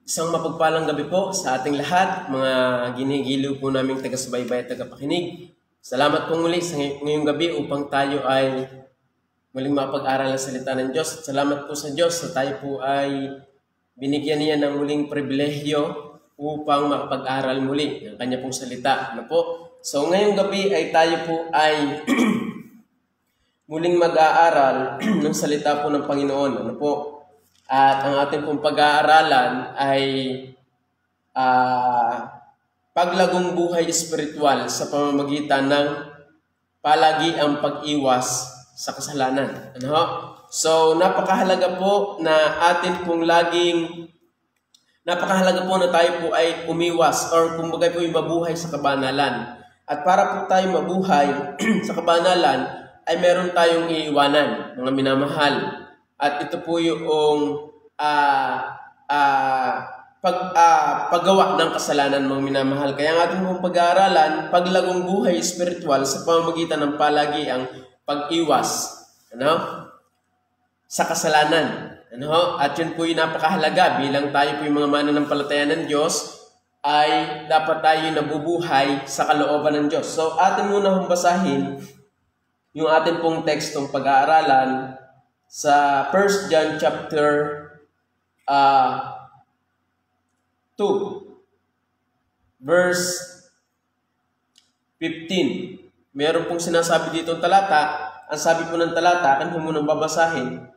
Isang mapagpalang gabi po sa ating lahat, mga ginigiliw po naming taga-subaybay at tagapakinig. Salamat po muli sa ngayong gabi upang tayo ay muling mapag-aral ng salita ng Diyos. Salamat po sa Diyos na tayo po ay binigyan niya ng muling pribilehyo upang makapag-aral muli ng kanya pong salita. Ano po? So ngayong gabi ay tayo po ay muling mag-aaral ng salita po ng Panginoon. Ano po? At ang ating pong pag-aaralan ay paglagong buhay espiritual sa pamamagitan ng palagiang pag-iwas sa kasalanan. Ano? So, napakahalaga po na tayo po ay umiwas or kumbaga po ay mabuhay sa kabanalan. At para po tayo mabuhay sa kabanalan ay meron tayong iiwanan, mga minamahal. At ito po yung paggawa ng kasalanan, mga minamahal. Kaya ang ating pong pag-aaralan, paglagong buhay espiritual sa pamamagitan ng palagiang pag-iwas sa kasalanan. At yun po yung napakahalaga bilang tayo po yung mga mananampalataya ng Diyos ay dapat tayo nabubuhay sa kalooban ng Diyos. So atin muna basahin yung atin pong tekstong pag-aaralan sa 1 John chapter 2 verse 15. Meron pong sinasabi dito ang talata. Ang sabi po ng talata, akin po munang babasahin.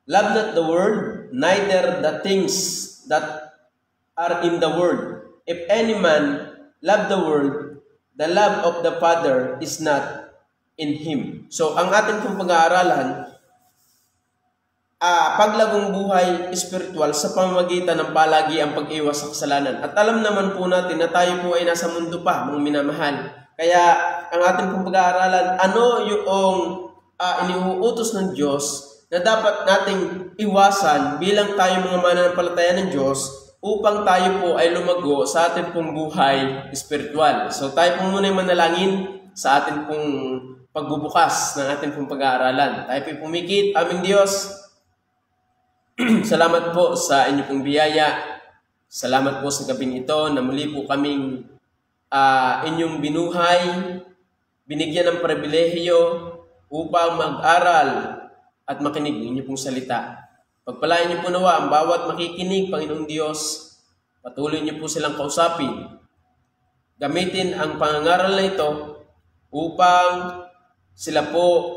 Love not the world, neither the things that are in the world. If any man love the world, the love of the Father is not in him. So ang ating pong pag-aaralan, paglagong buhay espiritual sa pamamagitan ng palagi ang pag-iwas sa kasalanan. At alam naman po natin na tayo po ay nasa mundo pa, mga minamahal. Kaya ang ating pong pag-aaralan, ano yung iniuutos ng Diyos na dapat nating iwasan bilang tayo mga mananampalataya ng Diyos upang tayo po ay lumago sa ating pong buhay espiritual. So tayo po muna yung manalangin sa ating pong pagbubukas ng ating pong pag-aaralan. Tayo po pumikit, aming Diyos. Salamat po sa inyong pong biyaya. Salamat po sa gabing ito na muli po kaming inyong binuhay, binigyan ng pribilehyo upang mag-aral at makinig ng inyong pong salita. Pagpalain niyo po nawa ang bawat makikinig, Panginoong Diyos. Patuloy niyo po silang kausapin. Gamitin ang pangangaral na ito upang sila po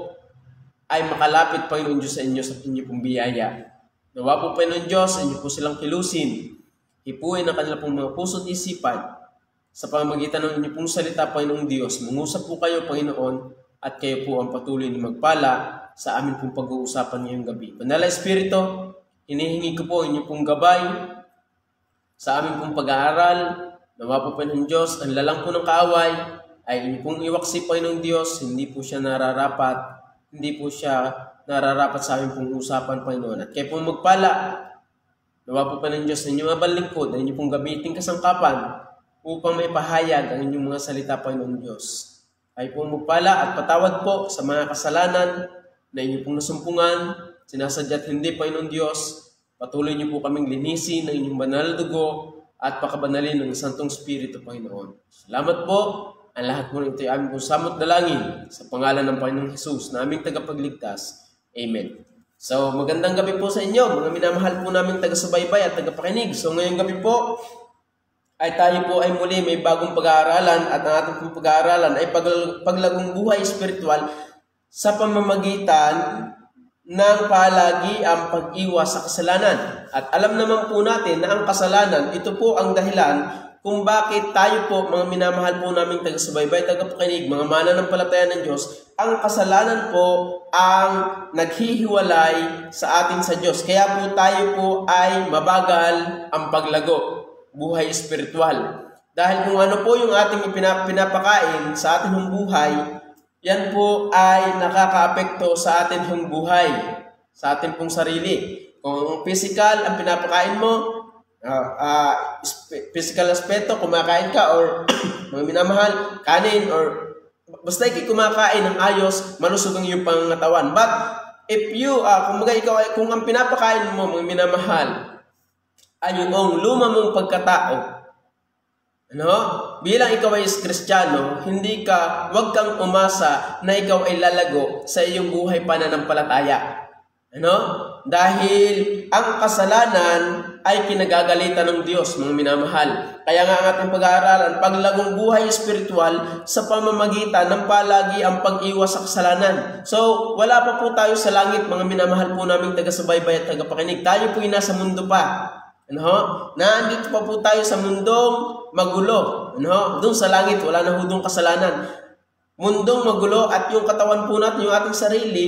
ay makalapit, Panginoong Diyos, sa inyo sa inyong pong biyaya. Nawa po, Panginoon Diyos, inyo po silang kilusin. Hipuin ang kanila pong mga puso at isipan sa pamamagitan ng inyong pong salita, Panginoong Diyos. Mangusap po kayo, Panginoon, at kayo po ang patuloy na magpala sa amin pong pag-uusapan ngayong gabi. Banal na Espiritu, hinihingi ko po inyong pong gabay sa amin pong pag-aaral. Nawa po, Panginoong Diyos, ang lalang po ng kaaway ay inyong pong iwaksi, Panginoong Diyos. Hindi po siya nararapat sa aming pong usapan, Panginoon. At kayo pong magpala, nawa po pa ng Diyos na inyong mabalingkod, na inyong pong gamitin kasangkapan upang may pahayag ang inyong mga salita, Panginoon Diyos. Kayo pong magpala at patawad po sa mga kasalanan na inyong pong nasumpungan, sinasadya't hindi, Panginoon Diyos. Patuloy niyo po kaming linisin ng inyong banal na dugo at pakabanalin ng Santong Espiritu, Panginoon. Salamat po. Ang lahat po ito ay aming pong samot dalangin sa pangalan ng Panginoong Jesus na aming tagapagligtas. Amen. So, magandang gabi po sa inyo, mga minamahal po namin taga-subaybay at tagapakinig. So, ngayong gabi po, ay tayo po ay muli may bagong pag-aaralan at ang ating pong pag-aaralan ay paglagong buhay espiritual sa pamamagitan ng palagi ang pag-iwas sa kasalanan. At alam naman po natin na ang kasalanan, ito po ang dahilan kung bakit tayo po, mga minamahal po namin taga-subaybay, tagapakinig, mga mananampalataya ng Diyos, ang kasalanan po ang naghihiwalay sa atin sa Diyos. Kaya po tayo po ay mabagal ang paglago, buhay espiritual. Dahil kung ano po yung ating pinapakain sa ating buhay, yan po ay nakakaapekto sa ating buhay, sa ating pong sarili. Kung physical ang pinapakain mo, physical aspeto, kumakain ka or mga minamahal, kanin or basta kumakain ng ayos, malusog ang iyong pangangatawan. But if you, kung ang pinapakain mo, mga minamahal, ay yung luma mong pagkatao. Ano? Bilang ikaw ay Kristiyano, wag kang umasa na ikaw ay lalago sa iyong buhay pananampalataya. Ano? Dahil ang kasalanan ay kinagagalitan ng Diyos, mga minamahal. Kaya nga ang ating pag-aaralan, paglagong buhay espiritual sa pamamagitan ng palagi ang pag-iwas sa kasalanan. So, wala pa po tayo sa langit, mga minamahal po naming taga-subaybay at taga-pakinig. Tayo po ay nasa mundo pa. Ano? Nandito pa po tayo sa mundong magulo. Ano? Doon sa langit, wala na hudong kasalanan. Mundong magulo at yung katawan po natin, yung ating sarili,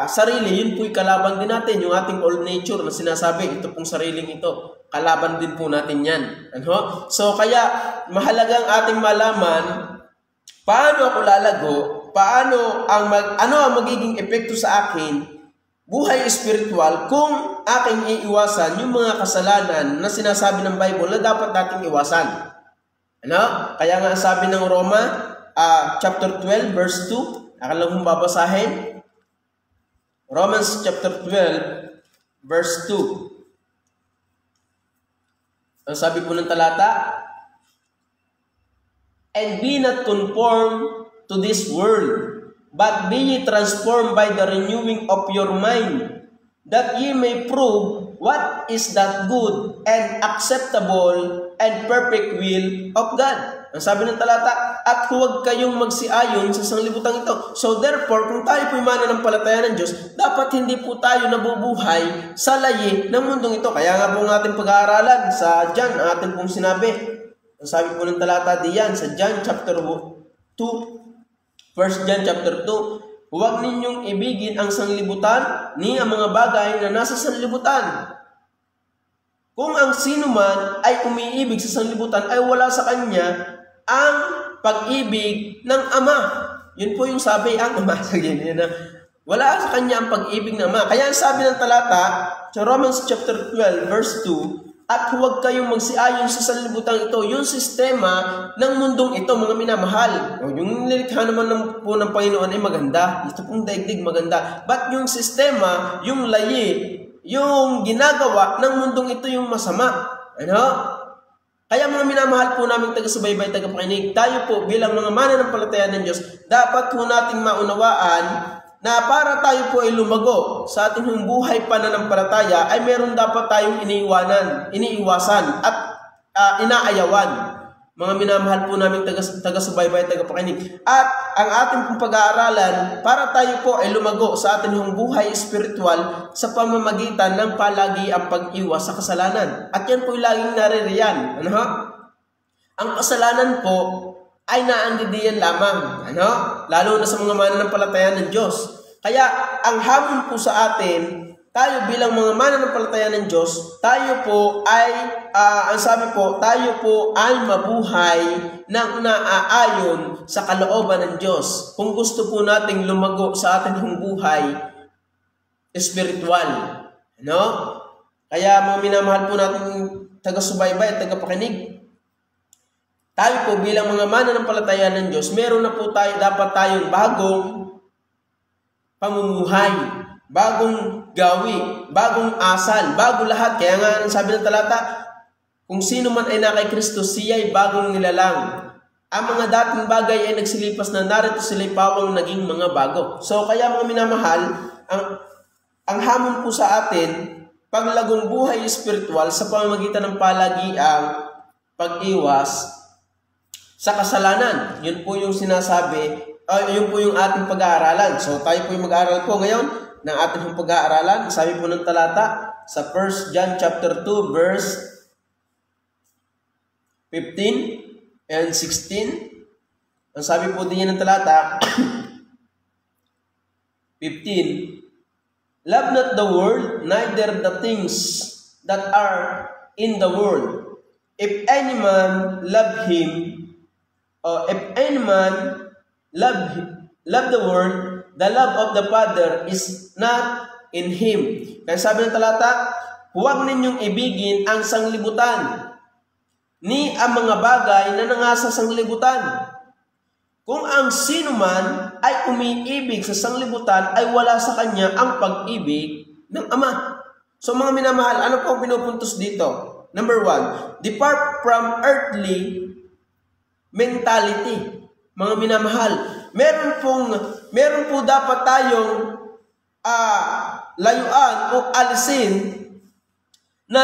sarili, yun po'y kalaban din natin. Yung ating old nature na sinasabi, ito pong sariling ito, kalaban din po natin yan. Ano? So kaya mahalagang ating malaman paano ako lalago, ano ang magiging epekto sa akin, buhay espiritual, kung aking iiwasan yung mga kasalanan na sinasabi ng Bible na dapat nating iwasan. Ano? Kaya nga sabi ng Roma, chapter 12, verse 2, akin lang kong babasahin. Romans chapter 12, verse 2. Ang sabi po ng talata, and be not conformed to this world, but be ye transformed by the renewing of your mind, that ye may prove what is that good and acceptable and perfect will of God. Ang sabi ng talata, at huwag kayong magsiayon sa sanglibutang ito. So therefore, kung tayo po'y mananampalataya ng Diyos, dapat hindi po tayo nabubuhay sa layi ng mundong ito. Kaya nga po ng ating pag-aaralan sa John, ang ating pong sinabi. Ang sabi po ng talata diyan sa John chapter 2, 1 John chapter 2, huwag ninyong ibigin ang sanglibutan ni ang mga bagay na nasa sanglibutan. Kung ang sino man ay umiibig sa sanglibutan ay wala sa kanya ang pag-ibig ng Ama. Yun po yung sabi, ang Ama. Wala sa kanya ang pag-ibig ng Ama. Kaya ang sabi ng talata sa Romans chapter 12 verse 2, at huwag kayong magsiayon sa sanlibutan ito, yung sistema ng mundong ito, mga minamahal. Yung nilikha naman po ng Panginoon ay maganda. Ito pong daigdig maganda. But yung sistema, yung layi, yung ginagawa ng mundong ito yung masama. Ano? Kaya mga minamahal po namin taga-subaybay, taga-pakinig, tayo po bilang mga mananampalataya ng Diyos, dapat po nating maunawaan na para tayo po ay lumago sa ating buhay pananampalataya ay meron dapat tayong iniiwasan at inaayawan. Mga minamahal po namin taga-subaybay, taga-pakinig. At ang ating pong pag-aaralan, para tayo po ay lumago sa ating buhay espiritual sa pamamagitan ng palagi ang pag-iwas sa kasalanan. At yan po ay laging naririyan. Ano? Ang kasalanan po ay naandidiyan lamang. Ano? Lalo na sa mga mananampalataya ng Diyos. Kaya ang hamon po sa atin, tayo bilang mga mananampalataya ng Diyos, tayo po ay, tayo po ay mabuhay ng naaayon sa kalooban ng Diyos. Kung gusto po nating lumago sa ating buhay espiritual. Ano? Kaya mga minamahal po natin taga-subaybay at taga-pakinig, tayo po bilang mga mananampalataya ng Diyos, meron na po tayo, dapat tayong bagong pamumuhay, bagong gawi, bagong asal, bago lahat. Kaya nga sabi ng talata, kung sino man ay na kay Kristo, siya ay bagong nilalang. Ang mga dating bagay ay nagsilipas na, narito sila'y pawang naging mga bago. So kaya mga minamahal, ang hamon po sa atin, paglagong buhay espiritual sa pamamagitan ng palagiang pag-iwas sa kasalanan. Yun po yung sinasabi, yun po yung ating pag-aaralan. So tayo po yung mag-aaral po ngayon ng ating pag-aaralan. Sabi po ng talata sa 1 John chapter 2 verse 15 and 16. Ang sabi po din ng talata 15, love not the world, neither the things that are in the world. If any man love him, if any man love the world, the love of the Father is not in him. Kaya sabi ng talata, huwag ninyong ibigin ang sanglibutan, ni ang mga bagay na nangasa sanglibutan. Kung ang sino man ay umiibig sa sanglibutan, ay wala sa kanya ang pag-ibig ng Ama. So mga minamahal, ano po ang pinupuntos dito? Number 1, depart from earthly mentality. Mga minamahal, meron po dapat tayong layuan o alisin na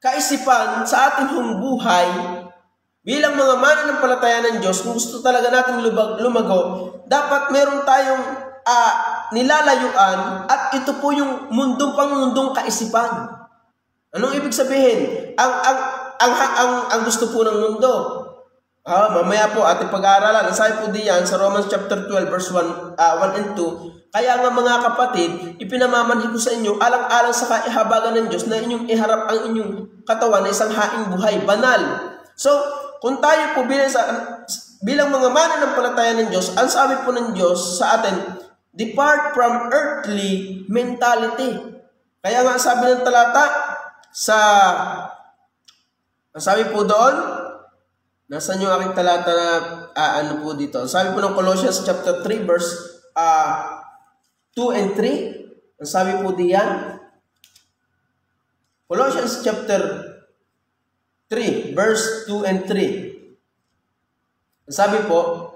kaisipan sa ating buhay bilang mga mananampalataya ng Diyos. Kung gusto talaga nating lumago, dapat meron tayong nilalayuan, at ito po yung pangmundong kaisipan. Anong ibig sabihin? Ang gusto po ng mundo. Mamaya po ating pag-aaralan. Sabi po diyan sa Romans chapter 12 verse 1 and 2. Kaya nga mga kapatid, ipinamamanhid ko sa inyo alang-alang sa kaihabagan ng Diyos na inyong iharap ang inyong katawan na isang haing buhay, banal. So, kung tayo po bilang mga mananampalataya ng Diyos, ang sabi po ng Diyos sa atin, depart from earthly mentality. Kaya nga sabi ng talata, ang sabi po doon, nasaan yung aking talata na ano po dito? Ang sabi po ng Colossians chapter 3 verse 2 and 3. Ang sabi po diyan, Colossians chapter 3 verse 2 and 3. Ang sabi po,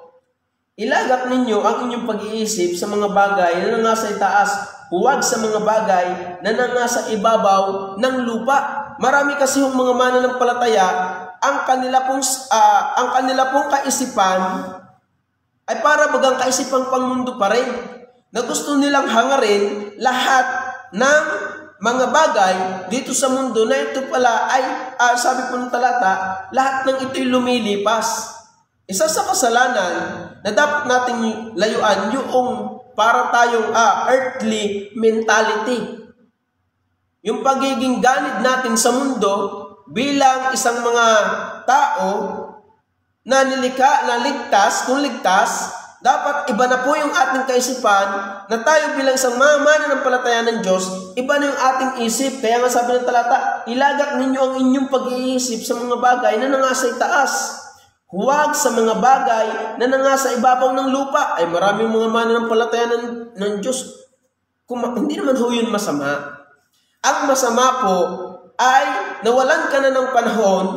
ilagak ninyo ang inyong pag-iisip sa mga bagay na nangasa itaas, huwag sa mga bagay na nangasa ibabaw ng lupa. Marami kasi yung mga mananampalataya, ang kanila pong kaisipan ay para bagang kaisipang pangmundo pa rin, na gusto nilang hangarin lahat ng mga bagay dito sa mundo na ito pala ay, sabi po ng talata, lahat ng ito'y lumilipas. Isa sa kasalanan na dapat nating layuan yung para tayong earthly mentality. Yung pagiging ganid natin sa mundo bilang isang mga tao na ligtas, kung ligtas, dapat iba na po yung ating kaisipan, na tayo bilang isang mananampalataya ng Diyos, iba na yung ating isip. Kaya nga sabi ng talata, ilagak ninyo ang inyong pag-iisip sa mga bagay na nangasa itaas, huwag sa mga bagay na nangasa ibabaw ng lupa. Ay maraming mga mananampalataya ng Diyos, hindi naman ho yun masama. Ang masama po ay nawalan ka na ng panahon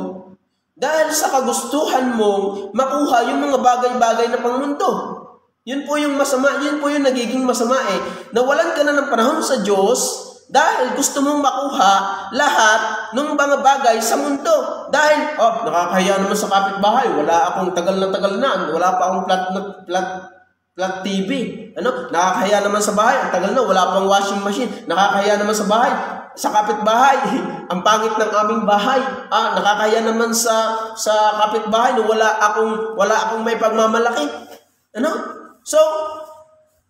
dahil sa kagustuhan mong makuha yung mga bagay-bagay na pangmundo. Yun po yung masama, yun po yung nagiging masama Nawalan ka na ng panahon sa Diyos dahil gusto mong makuha lahat ng mga bagay sa mundo. Dahil, nakakahiya naman sa kapitbahay, wala akong tagal na, wala pa akong flat TV. Nakakahiya naman sa bahay, ang tagal na, wala pang washing machine. Nakakahiya naman sa bahay, sa kapitbahay, ang pangit ng aming bahay. Nakakahiya naman sa kapitbahay na wala akong may pagmamalaki. So,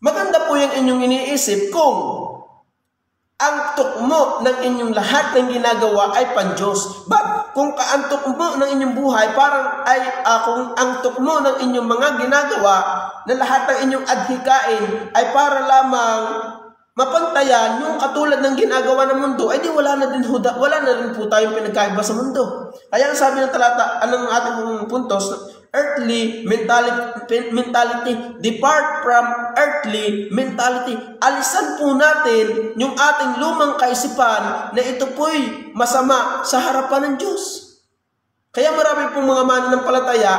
maganda po yung inyong iniisip kung ang tukmo ng inyong lahat ng ginagawa ay pan-Diyos. But kung ang tukmo ng inyong buhay parang kung ang tukmo ng inyong mga ginagawa na lahat ng inyong adhikain ay para lamang mapantayan yung katulad ng ginagawa ng mundo, ay di wala na rin po tayong pinagkaiba sa mundo. Kaya ang sabi ng talata, anong ating puntos, earthly mentality, depart from earthly mentality. Alisan po natin yung ating lumang kaisipan na ito po'y masama sa harapan ng Diyos. Kaya marami pong mga mananampalataya,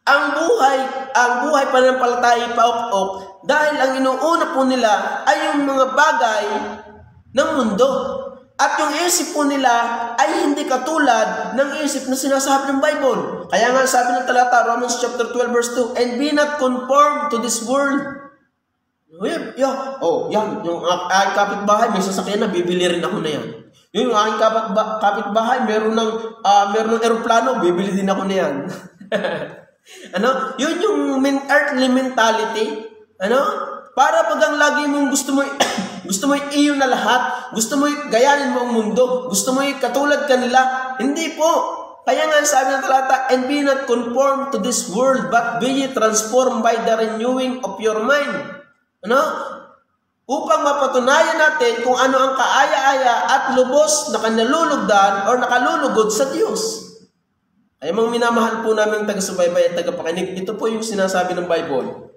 ang buhay pananampalataya paok-ok dahil ang inuuna po nila ay yung mga bagay ng mundo. At yung isip po nila ay hindi katulad ng isip na sinasabi ng Bible. Kaya nga sabi ng talata, Romans chapter 12 verse 2, and be not conformed to this world. Yan. Yung aking kapitbahay, may sasakyan na, bibili rin ako na yan. Yung aking kapitbahay, meron ng aeroplano, bibili din ako na yan. Yun yung earthly mentality. Para bagang lagi mong gusto mo iyo na lahat, gusto mo gayanin mo ang mundo, gusto mo katulad kanila. Hindi po. Kaya nga sabi ng talata, and be not conformed to this world, but be ye transformed by the renewing of your mind. Upang mapatunayan natin kung ano ang kaaya-aya at lubos na kanalulugdan o nakalulugod sa Diyos. Ay mga minamahal po namin taga-subaybay at taga-pakinig, ito po yung sinasabi ng Bible.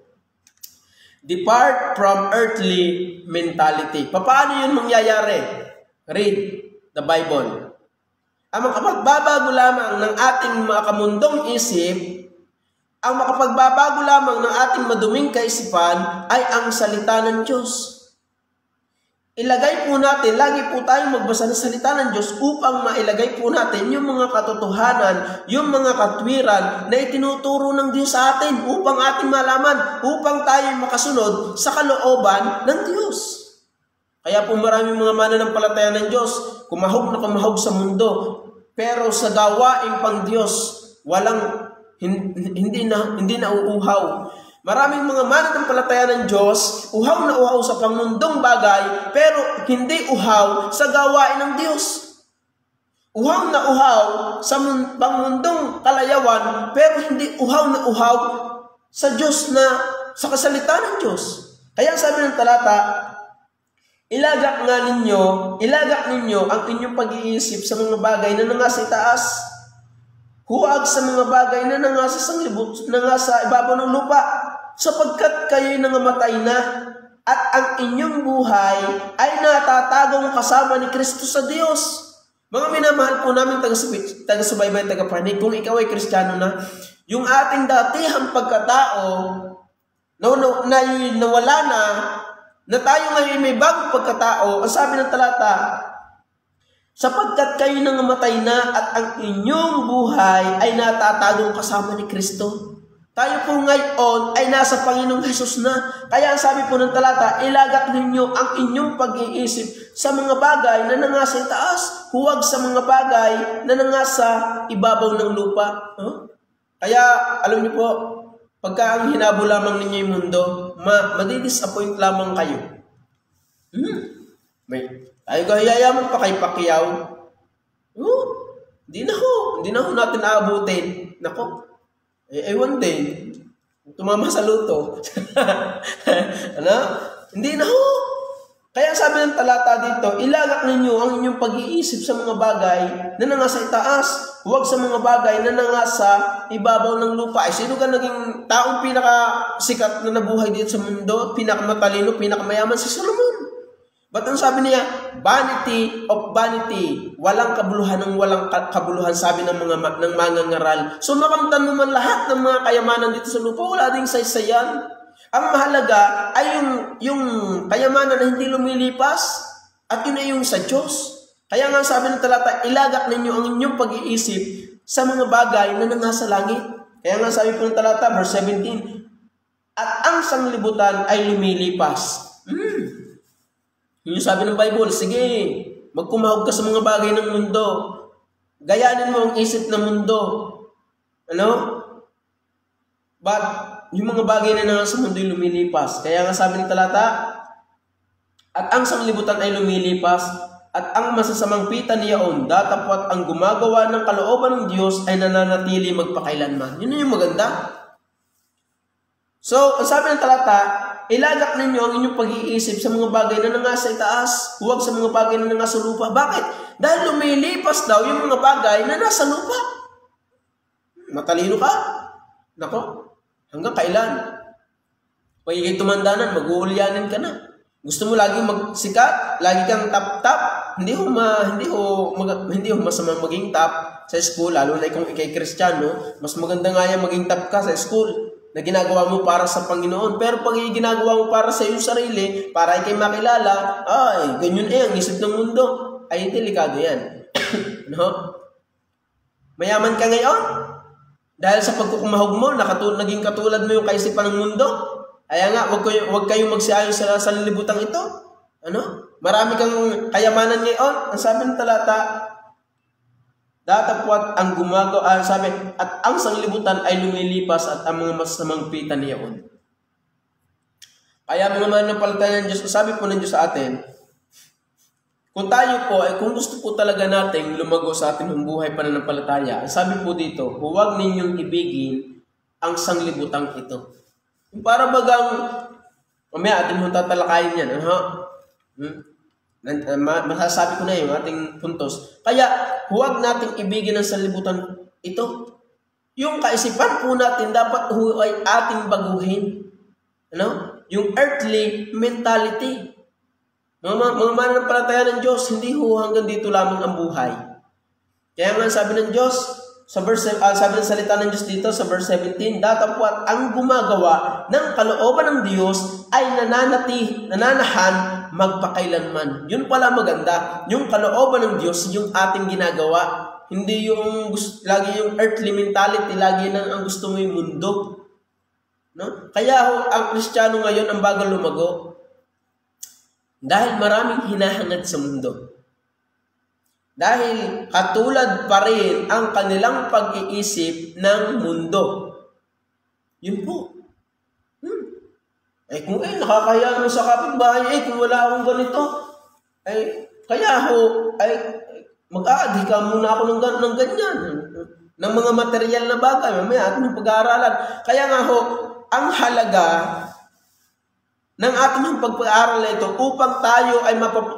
Depart from earthly mentality. Paano yun mangyayari? Read the Bible. Ang makapagbabago lamang ng ating makamundong isip, ang makapagbabago lamang ng ating maduming kaisipan ay ang salita ng Diyos. Ilagay po natin, lagi po tayong magbasa ng salita ng Diyos upang mailagay po natin yung mga katotohanan, yung mga katwiran na itinuturo ng Diyos sa atin upang ating malaman, upang tayo makasunod sa kalooban ng Diyos. Kaya po maraming mga mananampalataya ng Diyos, kumahog na kumahog sa mundo, pero sa gawaing pang Diyos, hindi na uuhaw. Maraming mga mananampalataya ng Diyos, uhaw na uhaw sa pangmundong bagay, pero hindi uhaw sa gawain ng Diyos. Uhaw na uhaw sa pangmundong kalayawan, pero hindi uhaw na uhaw sa Diyos na sa kasalita ng Diyos. Kaya sabi ng talata, ilagak ninyo ang inyong pag-iisip sa mga bagay na nangasa itaas. Huwag sa mga bagay na nangasa sa ibabaw ng lupa, sapagkat kayo'y nangamatay na, at ang inyong buhay ay natatagong kasama ni Kristo sa Diyos. Mga minamahal po namin taga-subaybay, taga-panig, kung ikaw ay Kristiyano na, yung ating datihang pagkatao nawala na tayo ngayon may bagong pagkatao, ang sabi ng talata, sapagkat kayo nangamatay na at ang inyong buhay ay natatagong kasama ni Kristo. Tayo po ngayon ay nasa Panginoong Hesus na. Kaya ang sabi po ng talata, ilagak ninyo ang inyong pag-iisip sa mga bagay na nangasa itaas, huwag sa mga bagay na nangasa ibabaw ng lupa. Kaya alam niyo po, pagka ang hinabo lamang ninyo yung mundo, madidisappoint lamang kayo. Tayo gayayaman pa kay Pacquiao. Hindi na ho natin aabutin. Nako, ewan din. Tumama sa luto. Hindi na ho. Kaya sabi ng talata dito, ilagak ninyo ang inyong pag-iisip sa mga bagay na nangasa itaas, huwag sa mga bagay na nangasa ibabaw ng lupa. Sino ka naging taong pinakasikat na nabuhay dito sa mundo? Pinakamatalino, pinakamayaman? Si Solomon. Ba't ang sabi niya, vanity of vanity, walang kabuluhan ng walang kabuluhan, sabi ng mga mangangaral. So makamtan mo man lahat ng mga kayamanan dito sa lupa, wala ding saysayan. Ang mahalaga ay yung kayamanan na hindi lumilipas, at yun ay yung sa Diyos. Kaya nga sabi ng talata, ilagak ninyo ang inyong pag-iisip sa mga bagay na nangasa langit. Kaya nga sabi po ng talata, verse 17, at ang sanglibutan ay lumilipas. Yung sabi ng Bible, sige, magkumahog ka sa mga bagay ng mundo. Gayanin mo ang isip ng mundo. But, yung mga bagay na nasa mundo ay lumilipas. Kaya nga sabi ng talata, at ang sanglibutan ay lumilipas, at ang masasamang pita niyaon, datapwat ang gumagawa ng kalooban ng Diyos ay nananatili magpakailanman. Yun yung maganda. So, ang sabi ng talata, ilagak ninyo ang inyong pag-iisip sa mga bagay na nangasa itaas, huwag sa mga bagay na nangasa lupa. Bakit? Dahil lumilipas daw yung mga bagay na nasa lupa. Matalino ka? Nako, hanggang kailan? Pagiging tumandanan, mag-uulyanin ka na. Gusto mo laging magsikat, lagi kang top-top, hindi ho masamang maging top sa school, lalo na kung ikay Kristiyano, mas maganda nga yan maging top ka sa school na ginagawa mo para sa Panginoon. Pero pag ginagawa mo para sa iyong sarili, para ikay makilala, ay, ganyan ang isip ng mundo, ay delikado yan. Mayaman ka ngayon? Dahil sa pagkukumahog mo, naging katulad mo yung kaisipan ng mundo? Kaya nga, huwag kayong magsiayon sa sanlibutang ito. Marami kang kayamanan ngayon. Ang sabi ng talata, datapwat ang gumagawa, sabi, at ang sanglibutan ay lumilipas at ang mga masamang pita niyaon. Kaya mga mananampalataya ng Diyos, sabi po ng Diyos sa atin, kung tayo po, kung gusto po talaga nating lumago sa ating buhay pananampalataya, sabi po dito, huwag ninyong ibigin ang sanglibutang ito. Para bagang, mamaya atin mong tatalakayin yan. Masasabi ko na yung ating puntos. Kaya, huwag nating ibigin ang sanlibutan ito. Yung kaisipan po natin, dapat ay ating baguhin. yung earthly mentality. Mga mananampalataya ng Diyos, hindi ho hanggang dito lamang ang buhay. Kaya nga sabi ng Diyos, sabi ng salita ng Diyos dito sa verse 17, datapwat ang gumagawa ng kalooban ng Diyos ay nananahan magpakailanman. Yun pala maganda. Yung kalooban ng Diyos, yung ating ginagawa. Hindi yung lagi yung earthly mentality, lagi nang ang gusto mo yung mundo. No? Kaya ang Kristiyano ngayon ang bagal lumago. Dahil maraming hinahangad sa mundo. Dahil katulad pa rin ang kanilang pag-iisip ng mundo. Yun po. Kung nakakaya naman sa kapitbahay, kung wala akong ganito, kaya mag-aadi ka muna ako ng ganyan. Ng mga material na bagay. Mamaya atin ang pag-aaralan. Kaya nga ang halaga ng ating pag-aaral na ito upang tayo ay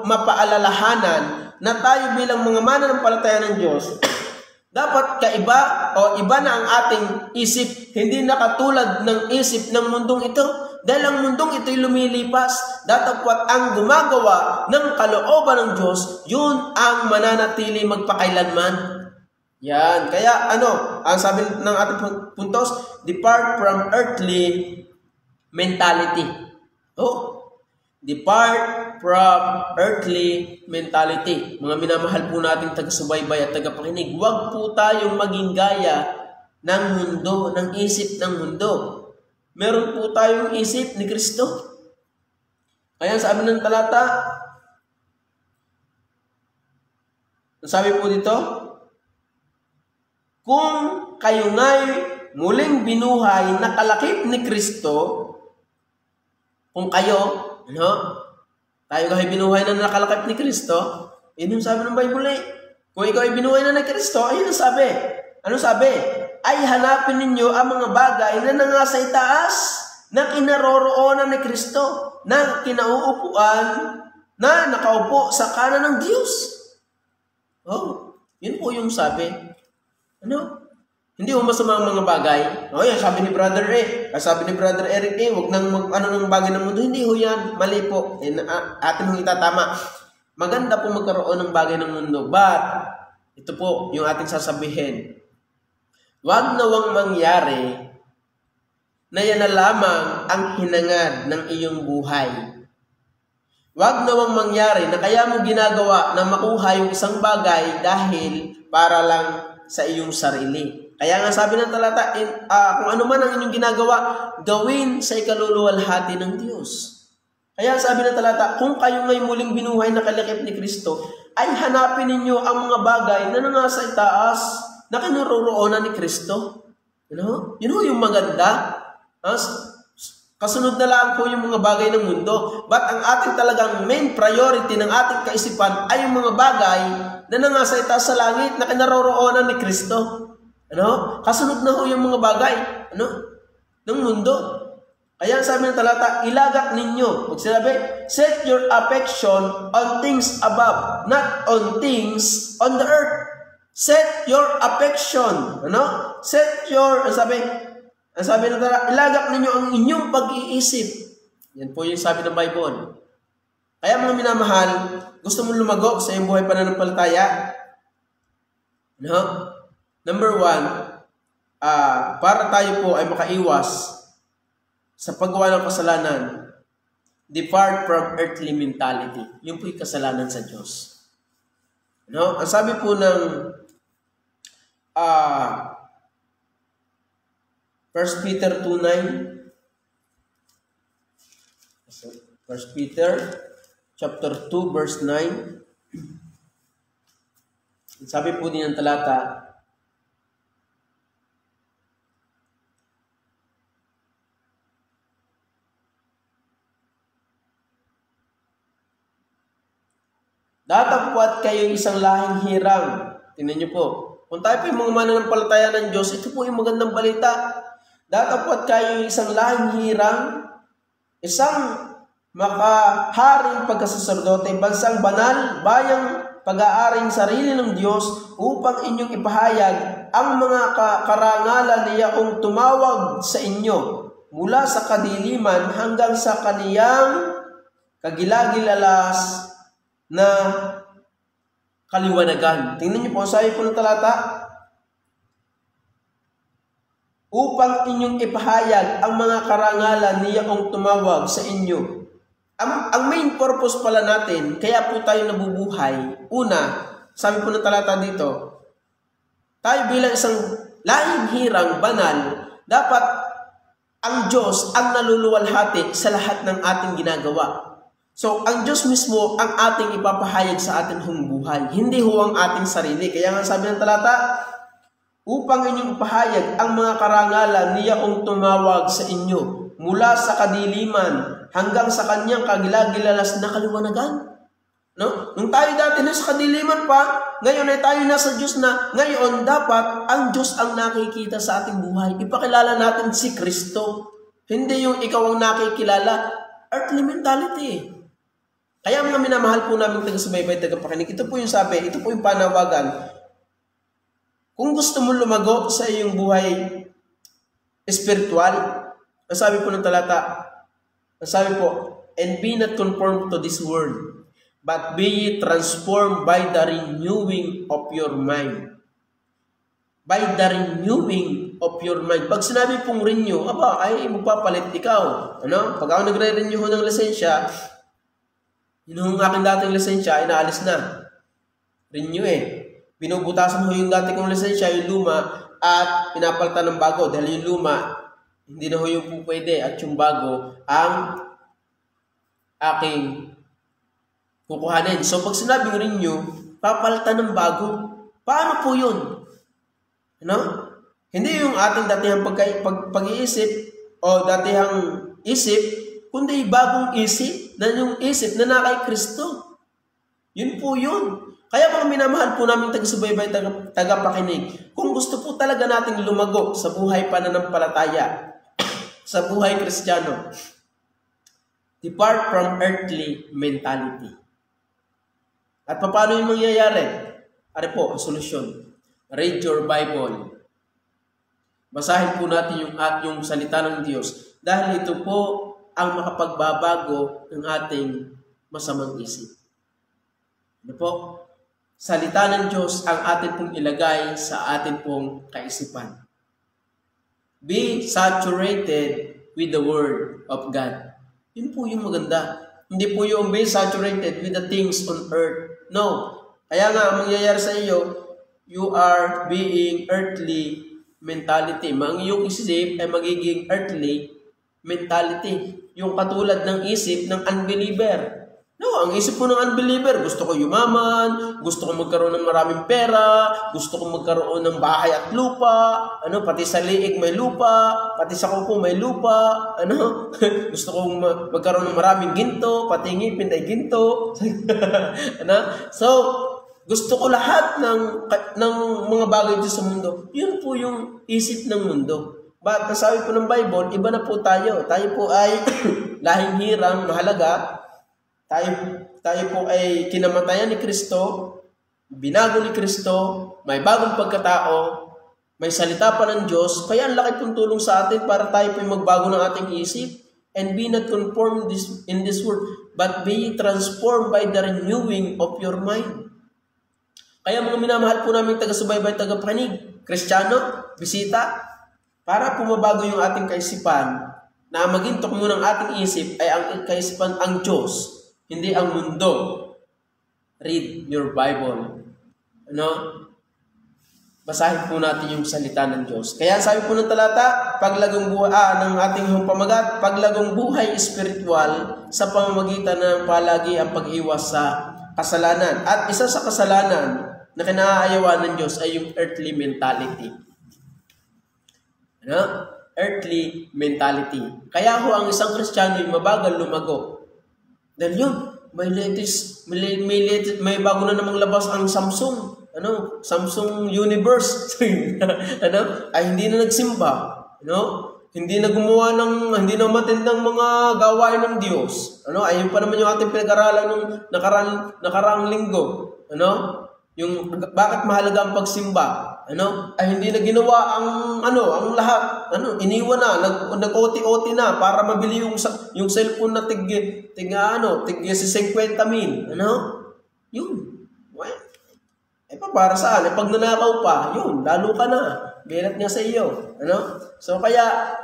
mapaalalahanan na tayo bilang mga mananampalataya ng Diyos, dapat kaiba o iba na ang ating isip, hindi na katulad ng isip ng mundong ito. Dahil ang mundong ito'y lumilipas, datapwat ang gumagawa ng kalooban ng Diyos, yun ang mananatili magpakailanman. Yan. Kaya ang sabi ng ating puntos, depart from earthly mentality. Depart from earthly mentality. Mga minamahal po nating taga-subaybay at taga-pakinig, huwag po tayong maging gaya ng mundo, ng isip ng mundo. Meron po tayong isip ni Kristo. Kaya sabi ng talata, sabi po dito, kung kayo nga'y muling binuhay na kalakip ni Kristo, kung kayo, tayo ay binuhay na nakalakip ni Kristo, yun yung sabi ng Bible. Kung ikaw ay binuhay na ni Kristo, ayun ang sabi. Ano sabi? Ay hanapin ninyo ang mga bagay na nangasa itaas, na kinaroroonan ni Kristo, na kinauupuan, na nakaupo sa kanan ng Diyos. Yun po yung sabi. Hindi mo masama ang mga bagay. Yan, sabi ni Brother sabi ni Brother Eric, huwag nang ng bagay ng mundo. Hindi ho yan. Mali po. Atin hong itatama. Maganda po magkaroon ng bagay ng mundo. But, ito po yung ating sasabihin. Huwag nawang mangyari na yan na lamang ang hinangad ng iyong buhay. Huwag nawang mangyari na kaya mo ginagawa na makuha yung isang bagay dahil para lang sa iyong sarili. Kaya nga sabi ng talata, kung ano man ang inyong ginagawa, gawin sa ikaluluwalhati ng Diyos. Kaya sabi ng talata, kung kayo ngay muling binuhay na kalakip ni Kristo, ay hanapin ninyo ang mga bagay na nangasa itaas, na kinaroroonan ni Kristo. Yun yung maganda. Kasunod na lang po yung mga bagay ng mundo. But ang ating talagang main priority ng ating kaisipan ay yung mga bagay na nangasa itaas sa langit, na kinaroroonan ni Kristo. Kasunod na ho yung mga bagay ng mundo. Kaya sabi ng talata, ilagak ninyo. Pag sinabi, set your affection on things above, not on things on the earth. Set your affection. Set your, ang sabi ng talata, ilagak ninyo ang inyong pag-iisip. Yan po yung sabi ng Bible. Kaya mga minamahal, gusto mong lumago sa iyong buhay pananampalataya? Number 1, para tayo po ay makaiwas sa paggawa ng kasalanan, depart from earthly mentality. Yun po yung kasalanan sa Diyos. Ang sabi po ng 1 Peter 2:9, 1 Peter chapter 2 verse 9, sabi po din ng talata, datapwat kayo isang lahing hirang. Tingnan niyo po. Kung tayo po yung mga mananampalataya ng Diyos, ito po yung magandang balita. Datapwat kayo isang lahing hirang, isang makaharing pagkasaserdote, bansang banal, bayang pag-aaring sarili ng Diyos upang inyong ipahayag ang mga karangalan niya kung tumawag sa inyo mula sa kadiliman hanggang sa kaniyang kagilagilalas na kaliwanagan. Tingnan niyo po, sabi po ng talata, upang inyong ipahayag ang mga karangalan niyang tumawag sa inyo. Ang main purpose pala natin, kaya po tayo nabubuhay. Una, sabi po ng talata dito, tayo bilang isang lahing hirang banal, dapat ang Diyos ang naluluwalhati sa lahat ng ating ginagawa. So, ang Diyos mismo ang ating ipapahayag sa ating buhay, hindi ho ang ating sarili. Kaya nga sabi ng talata, upang inyong ipahayag ang mga karangalan niyang tumawag sa inyo mula sa kadiliman hanggang sa kanyang kagilagilalas na kaliwanagan. No? Nung tayo dati nasa kadiliman pa, ngayon ay tayo nasa Diyos na. Ngayon, dapat ang Diyos ang nakikita sa ating buhay. Ipakilala natin si Kristo. Hindi yung ikaw ang nakikilala. Earthly mentality. Kaya mga minamahal po namin taga-subaybay, taga-pakinig, ito po yung sabi, ito po yung panawagan. Kung gusto mo lumago sa iyong buhay spiritual, ang sabi po ng talata, ang sabi po, and be not conformed to this world, but be ye transformed by the renewing of your mind. By the renewing of your mind. Pag sinabi pong renew, ay magpapalit ikaw. Ano? Pag ako nagre-renew ng lisensya, yun ang aking dating lisensya, inaalis na. Renew Binubutasan mo yung dati kong lisensya, yung luma, at pinapalitan ng bago. Dahil yung luma, hindi na ho yung po pwede. At yung bago, ang aking kukuhanin. So, pag sinabing renew, papalitan ng bago. Paano po yun? Ano? Hindi yung ating datihang pag-iisip o datihang isip, kundi bagong isip na yung isip na nakay Kristo. Yun po yun. Kaya mga minamahal po namin taga-subaybay, taga-pakinig, kung gusto po talaga nating lumago sa buhay pananampalataya, sa buhay Kristiyano, depart from earthly mentality. At paano yung mangyayari? Ano po ang solusyon? Read your Bible. Basahin po natin yung salita ng Diyos dahil ito po ang makapagbabago ng ating masamang isip. Ano po? Salita ng Diyos ang atin pong ilagay sa atin pong kaisipan. Be saturated with the Word of God. Yun po yung maganda. Hindi po yung be saturated with the things on earth. No. Kaya nga, ang mangyayari sa iyo, you are being earthly mentality. Ang iyong isip ay magiging earthly mentality. Yung katulad ng isip ng unbeliever. No, ang isip ko ng unbeliever, gusto ko yumaman, gusto ko magkaroon ng maraming pera, gusto ko magkaroon ng bahay at lupa, pati sa liig may lupa, pati sa kuko may lupa, gusto ko magkaroon ng maraming ginto, pati ngipin ay ginto. So, gusto ko lahat ng mga bagay dito sa mundo. Yun po yung isip ng mundo. But sabi po ng Bible, iba na po tayo. Tayo po ay lahing hirang, mahalaga. Tayo po ay kinamatayan ni Kristo, binago ni Kristo, may bagong pagkatao, may salita pa ng Diyos, kaya ang laki pong tulong sa atin para tayo po ay magbago ng ating isip, and be not conformed in this world, but be transformed by the renewing of your mind. Kaya mga minamahal po namin taga-subaybay, taga-pakinig, Kristiyano, bisita, para pumabago yung ating kaisipan, na magintok mo ng ating isip ay ang kaisipan ang Diyos, hindi ang mundo. Read your Bible. Basahin po natin yung salita ng Diyos. Kaya sabi po ng talata, paglagong buhay ng ating pamagat, paglagong buhay espiritual sa pamamagitan ng palagi ang pag-iwas sa kasalanan. At isa sa kasalanan na kinaayawan ng Diyos ay yung earthly mentality. Earthly mentality. Kaya ho ang isang Kristiyano ay mabagal lumago. Dahil yun, may bago na namang labas ang Samsung. Samsung Universe. Ay hindi na nagsimba. Hindi na gumawa hindi na matindang mga gawain ng Diyos. Ayun pa naman yung ating pinag-aralan nung nakaraang linggo. Yung bakit mahalaga ang pagsimba. ano, ay hindi na ginawa ang lahat, iniwan na, nag-OT-OT na para mabili yung cellphone na tig 50,000, yun. Well, para saan? Pag nanakaw pa, yun, lalo ka na. Birat niya sa iyo, So kaya,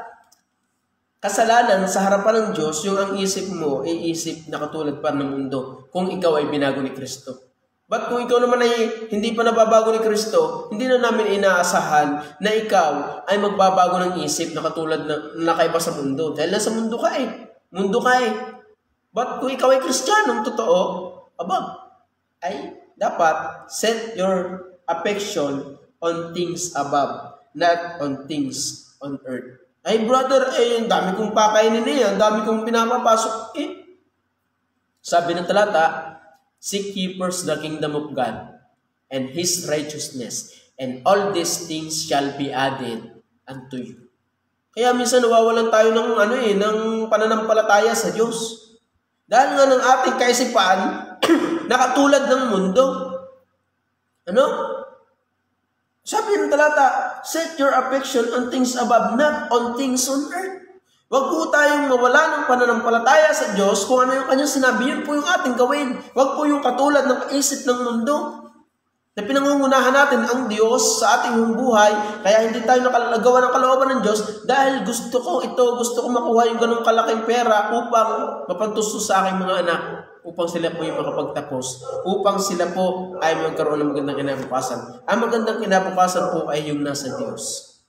kasalanan sa harapan ng Diyos, yung ang isip mo, iisip na katulad pa ng mundo, kung ikaw ay binago ni Kristo. But kung ikaw naman ay hindi pa nababago ni Kristo, hindi na namin inaasahan na ikaw ay magbabago ng isip na katulad na nakaiba sa mundo. Dahil nasa mundo ka eh. But kung ikaw ay Kristiyanong totoo, ay dapat set your affection on things above, not on things on earth. Ay brother, ang dami kong pakainin ang dami kong pinapapasok Sabi ng talata, seek ye first the kingdom of God and His righteousness, and all these things shall be added unto you. Kaya minsan nawawalan tayo ng pananampalataya sa Diyos. Dahil nga ng ating kaisipan, nakatulad ng mundo. Sabi ng talata, set your affection on things above, not on things on earth. Huwag po tayong mawala ng pananampalataya sa Diyos kung ano yung kanyang sinabi, yun po yung ating gawin. Huwag po yung katulad ng isip ng mundo na pinangungunahan natin ang Diyos sa ating buhay, kaya hindi tayo nakalagawa ng kalooban ng Diyos dahil gusto ko makuha yung ganong kalaking pera upang mapantustos sa aking mga anak, upang sila po yung makapagtapos, upang sila po ay magkaroon ng magandang kinabukasan. Ang magandang kinabukasan po ay yung nasa Diyos.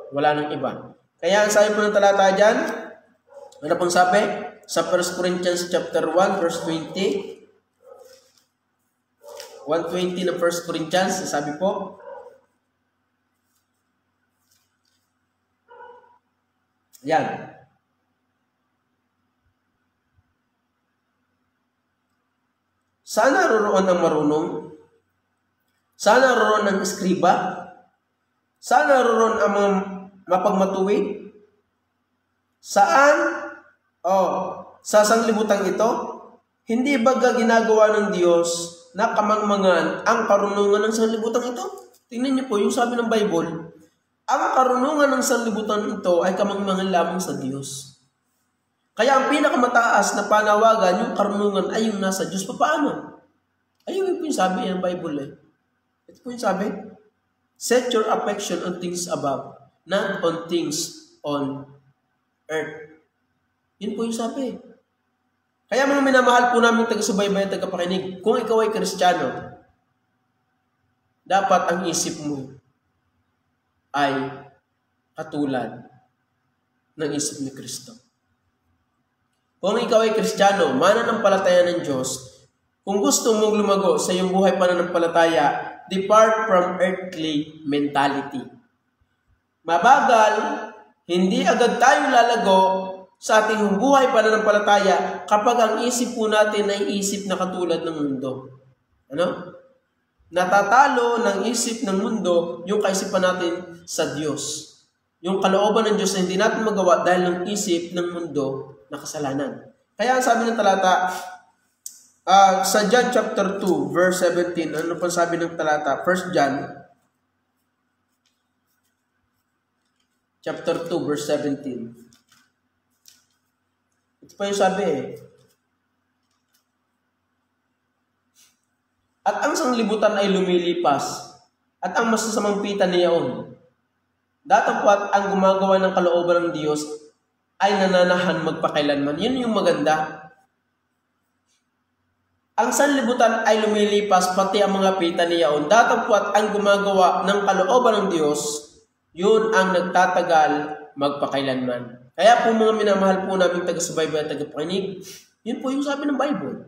Wala nang iba. Kaya ang sabi po ng talata dyan, ano pong sabi? Sa 1 Corinthians chapter 1, verse 20, 120 ng 1 Corinthians, sabi po, yan. Sana roroon ang marunong, sana roroon ang eskriba, sana roroon ang mga mapagmatuwid. Saan? Sa sanglibutan ito, hindi baga ginagawa ng Diyos na kamangmangan ang karunungan ng sanlibutan ito? Tingnan niyo po yung sabi ng Bible, ang karunungan ng sanlibutan ito ay kamangmangan lamang sa Diyos. Kaya ang pinakamataas na panawagan, yung karunungan ay yung nasa Diyos. Paano? Ayun po yung sabi ng Bible Ito po yung sabi, set your affection on things above, not on things on earth. Yun po yung sabi. Kaya mga minamahal po namin taga-subaybay at taga-pakinig, kung ikaw ay Kristiyano, dapat ang isip mo ay katulad ng isip ni Kristo. Kung ikaw ay Kristiyano, mananampalataya ng Diyos, kung gusto mong lumago sa iyong buhay pananampalataya, depart from earthly mentality. Mabagal, hindi agad tayo lalago sa ating buhay pananampalataya kapag ang isip po natin ay isip na katulad ng mundo. Natatalo ng isip ng mundo yung kaisipan natin sa Diyos. Yung kalooban ng Diyos na hindi natin magawa dahil ng isip ng mundo na kasalanan. Kaya ang sabi ng talata, sa John chapter 2, verse 17, ano pa sabi ng talata? 1 John chapter 2, verse 17. Ito pa yung sabi At ang sanglibutan ay lumilipas, at ang masasamang pita niyaon. Datapwat ang gumagawa ng kalooban ng Diyos ay nananahan magpakailanman. Yun yung maganda. Ang sanlibutan ay lumilipas, pati ang mga pita niyaon. Datapwat ang gumagawa ng kalooban ng Diyos, yun ang nagtatagal magpakailanman. Kaya po mga minamahal po namin taga-subaybay at tagapakinig, yun po yung sabi ng Bible.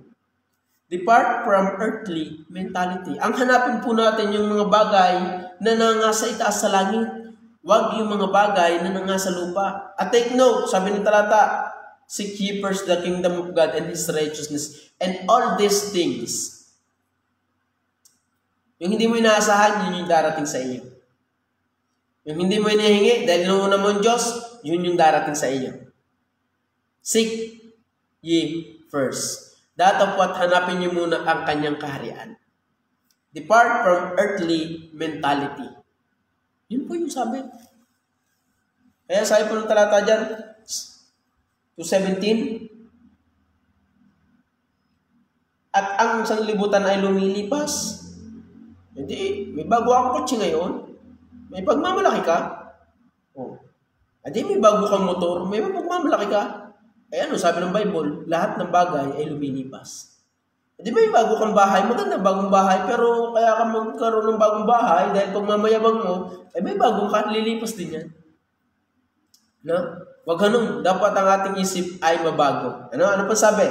Depart from earthly mentality. Ang hanapin po natin yung mga bagay na nangasa itaas sa langit. Huwag yung mga bagay na nangasa lupa. At take note, sabi ng talata, seek ye first the kingdom of God and His righteousness, and all these things. Yung hindi mo inaasahan, yun yung darating sa iyo. Yung hindi mo hinihingi, dahil noon mo ang Diyos, yun yung darating sa iyo. Seek ye first. Datapwat hanapin niyo muna ang kanyang kaharian. Depart from earthly mentality. Yun po yung sabi. Kaya sabi po ng talata dyan, 2:17, at ang sanlibutan ay lumilipas. Hindi, may bago akong kotse ngayon. May pagmamalaki ka. Oh. Hindi, may bago kang motor. May pagmamalaki ka. Eh ano, sabi ng Bible, lahat ng bagay ay lumilipas. Hindi, may bago kang bahay. Maganda bagong bahay. Pero kaya ka magkaroon ng bagong bahay dahil pag mamayabang mo, eh may bagong ka, lilipas din yan. No? Wag ganun. Dapat ang ating isip ay mabago. Ano pa sabi?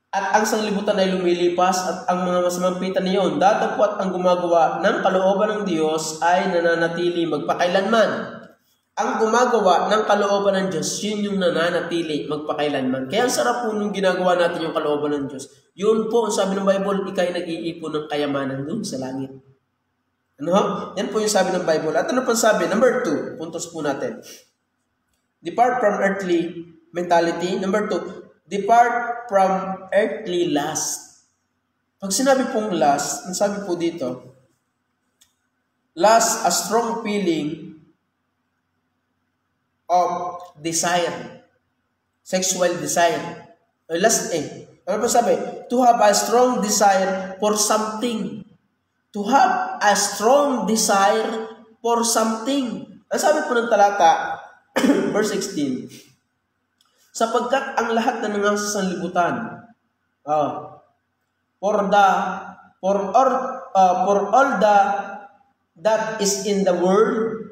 At ang sanglibutan ay lumilipas at ang mga masamang pita niyon, datapwat ang gumagawa ng kalooban ng Diyos ay nananatili magpakailanman. Ang gumagawa ng kalooban ng Diyos, yun yung nananatili magpakailanman. Kaya ang sarap po nung ginagawa natin yung kalooban ng Diyos. Yun po, ang sabi ng Bible, ikay nag-iipon ng kayamanan dun sa langit. Ano? Yan po yung sabi ng Bible. At ano pa sabi? Number 2, puntos po natin. Depart from earthly mentality. Number 2, depart from earthly lust. Pag sinabi pong lust, ang sabi po dito, lust, a strong feeling of desire. Sexual desire. Lust Ano pa sabi? To have a strong desire for something. To have a strong desire for something. Ang sabi po ng talata, verse 16, sapagkat ang lahat na nangasa sa sanlibutan, for all that is in the world,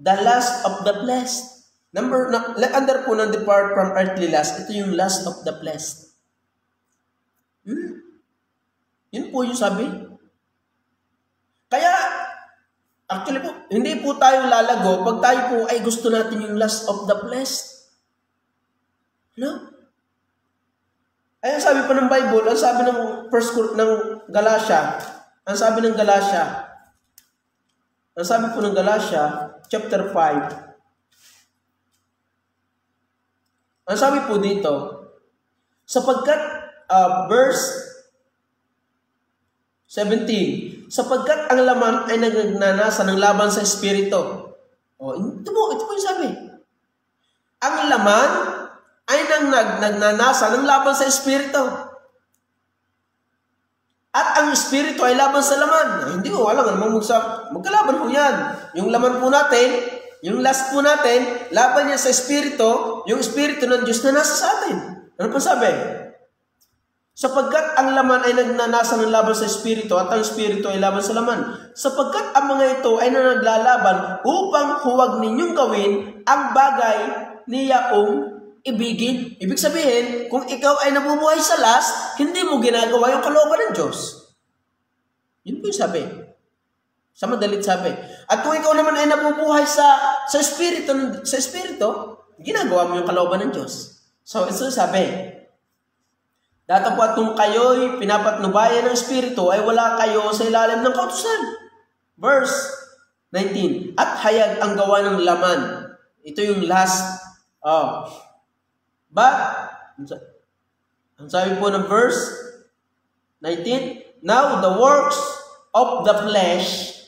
the lust of the flesh. Under po ng depart from earthly lust, ito yung lust of the flesh. Yun po yung sabi. Kaya, actually po, hindi po tayo lalago pag tayo po ay gusto natin yung lust of the flesh. No? Ay, ang sabi pa ng Bible, ang sabi ng Galatia, ang sabi po ng Galatia, chapter 5, ang sabi po dito, sapagkat, verse 17, sapagkat ang laman ay nagnanasa ng laban sa Espiritu. Ito po yung sabi. Ang laman ay nagnanasa ng laban sa Espiritu. At ang Espiritu ay laban sa laman. Hindi ko alam namang magkalaban po yan. Yung laman po natin, yung lust po natin, laban niya sa Espiritu, yung Espiritu ng Diyos na nasa sa atin. Ano pa sabi? Sapagkat ang laman ay nagnanasa ng laban sa Espiritu at ang Espiritu ay laban sa laman. Sapagkat ang mga ito ay naglalaban upang huwag ninyong gawin ang bagay niyaong ibigin. Ibig sabihin, kung ikaw ay nabubuhay sa lust, hindi mo ginagawa yung kalooban ng Diyos. Yun po yung sabi. Sa madalit sabi. At kung ikaw naman ay nabubuhay sa Espiritu, ginagawa mo yung kalooban ng Diyos. So, ito sabi. Datapwat kung kayo'y pinapatnubayan ng Espiritu, ay wala kayo sa ilalim ng kautusan. Verse 19. At hayag ang gawa ng laman. Ito yung last. But, ang sabi po ng verse 19, now the works of the flesh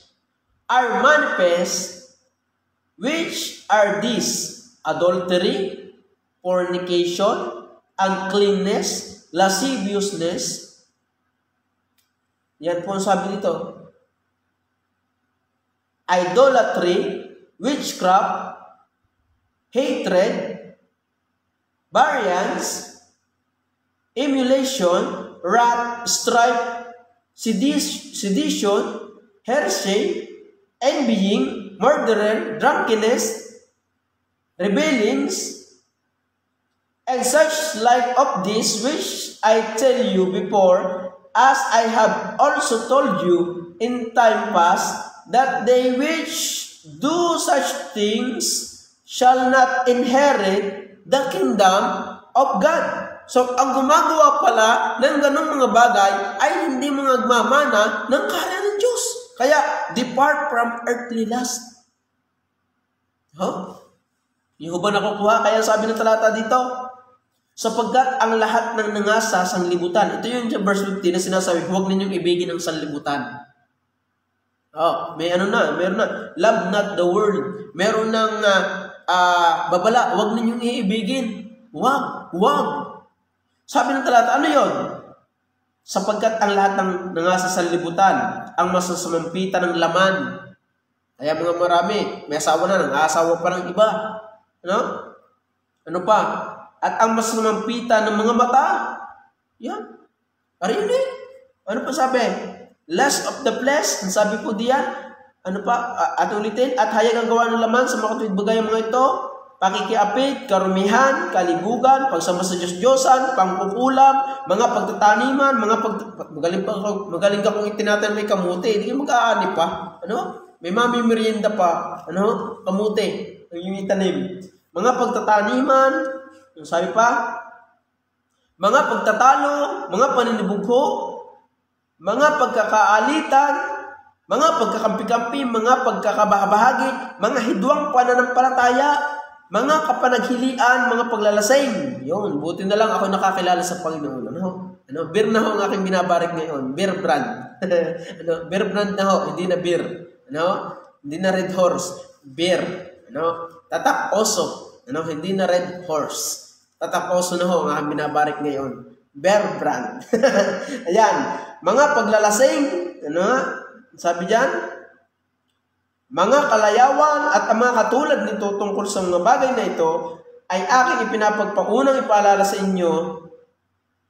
are manifest, which are these: adultery, fornication, uncleanness, lasciviousness. Yan po ang sabi dito. Idolatry, witchcraft, hatred, variance, emulation, wrath, strife, sedition, heresy, envying, murder, drunkenness, rebellings, and such like of this, which I tell you before, as I have also told you in time past, that they which do such things shall not inherit the kingdom of God. So, ang gumagawa pala ng ganong mga bagay ay hindi mga nagmamana ng kaharian ng Diyos. Kaya, depart from earthly lust. Yung ba nakukuha? Kaya sabi ng talata dito, sapagkat ang lahat ng nangasa sa sanlibutan. Ito yung verse 15 na sinasabi, huwag ninyong ibigin ang sanlibutan. May ano na, meron na. Love not the world. Meron ng babala, huwag ninyong iibigin. Huwag. Sabi ng talata, ano yon? Sapagkat ang lahat ng nangasa sa libutan, ang masasamampitan ng laman. Kaya mga marami, may asawa na, nang-aasawa pa ng iba. Ano pa? At ang masasamampitan ng mga mata, yan. Yun eh. Ano pa sabi? Lust of the flesh, ang sabi po diyan, ano pa, at ulitin, at hayag ang gawa ng laman sa mga katuwid bagay mga ito, pakikiapit, karumihan, kalibugan, pagsama sa Diyos-Diyosan, pangkukulam, mga pagtataniman, magaling ka kung itinatan may kamuti, hindi ka mag-aani pa, may mami merienda pa, kamuti, yung itanim. Mga pagtataniman, sabi pa, mga pagtatalo, mga paninibugho, mga pagkakaalitan, mga pagkakampi-kampi, mga pagkakabahagi, mga hidwang pananampalataya, mga kapanaghilian, mga paglalasing. Yun, buti na lang ako nakakilala sa Panginoon. Beer na ho ang aking binabarik ngayon. Beer brand. Beer brand na ho, hindi na beer. Hindi na red horse. Beer. Tatak oso. Hindi na red horse. Tatak oso na ho ang aking binabarik ngayon. Bear brand. Ayan. Mga paglalasing, sabi diyan, mga kalayawan at ang mga katulad nito tungkol sa mga bagay na ito ay aking ipinapagpaunang ipaalala sa inyo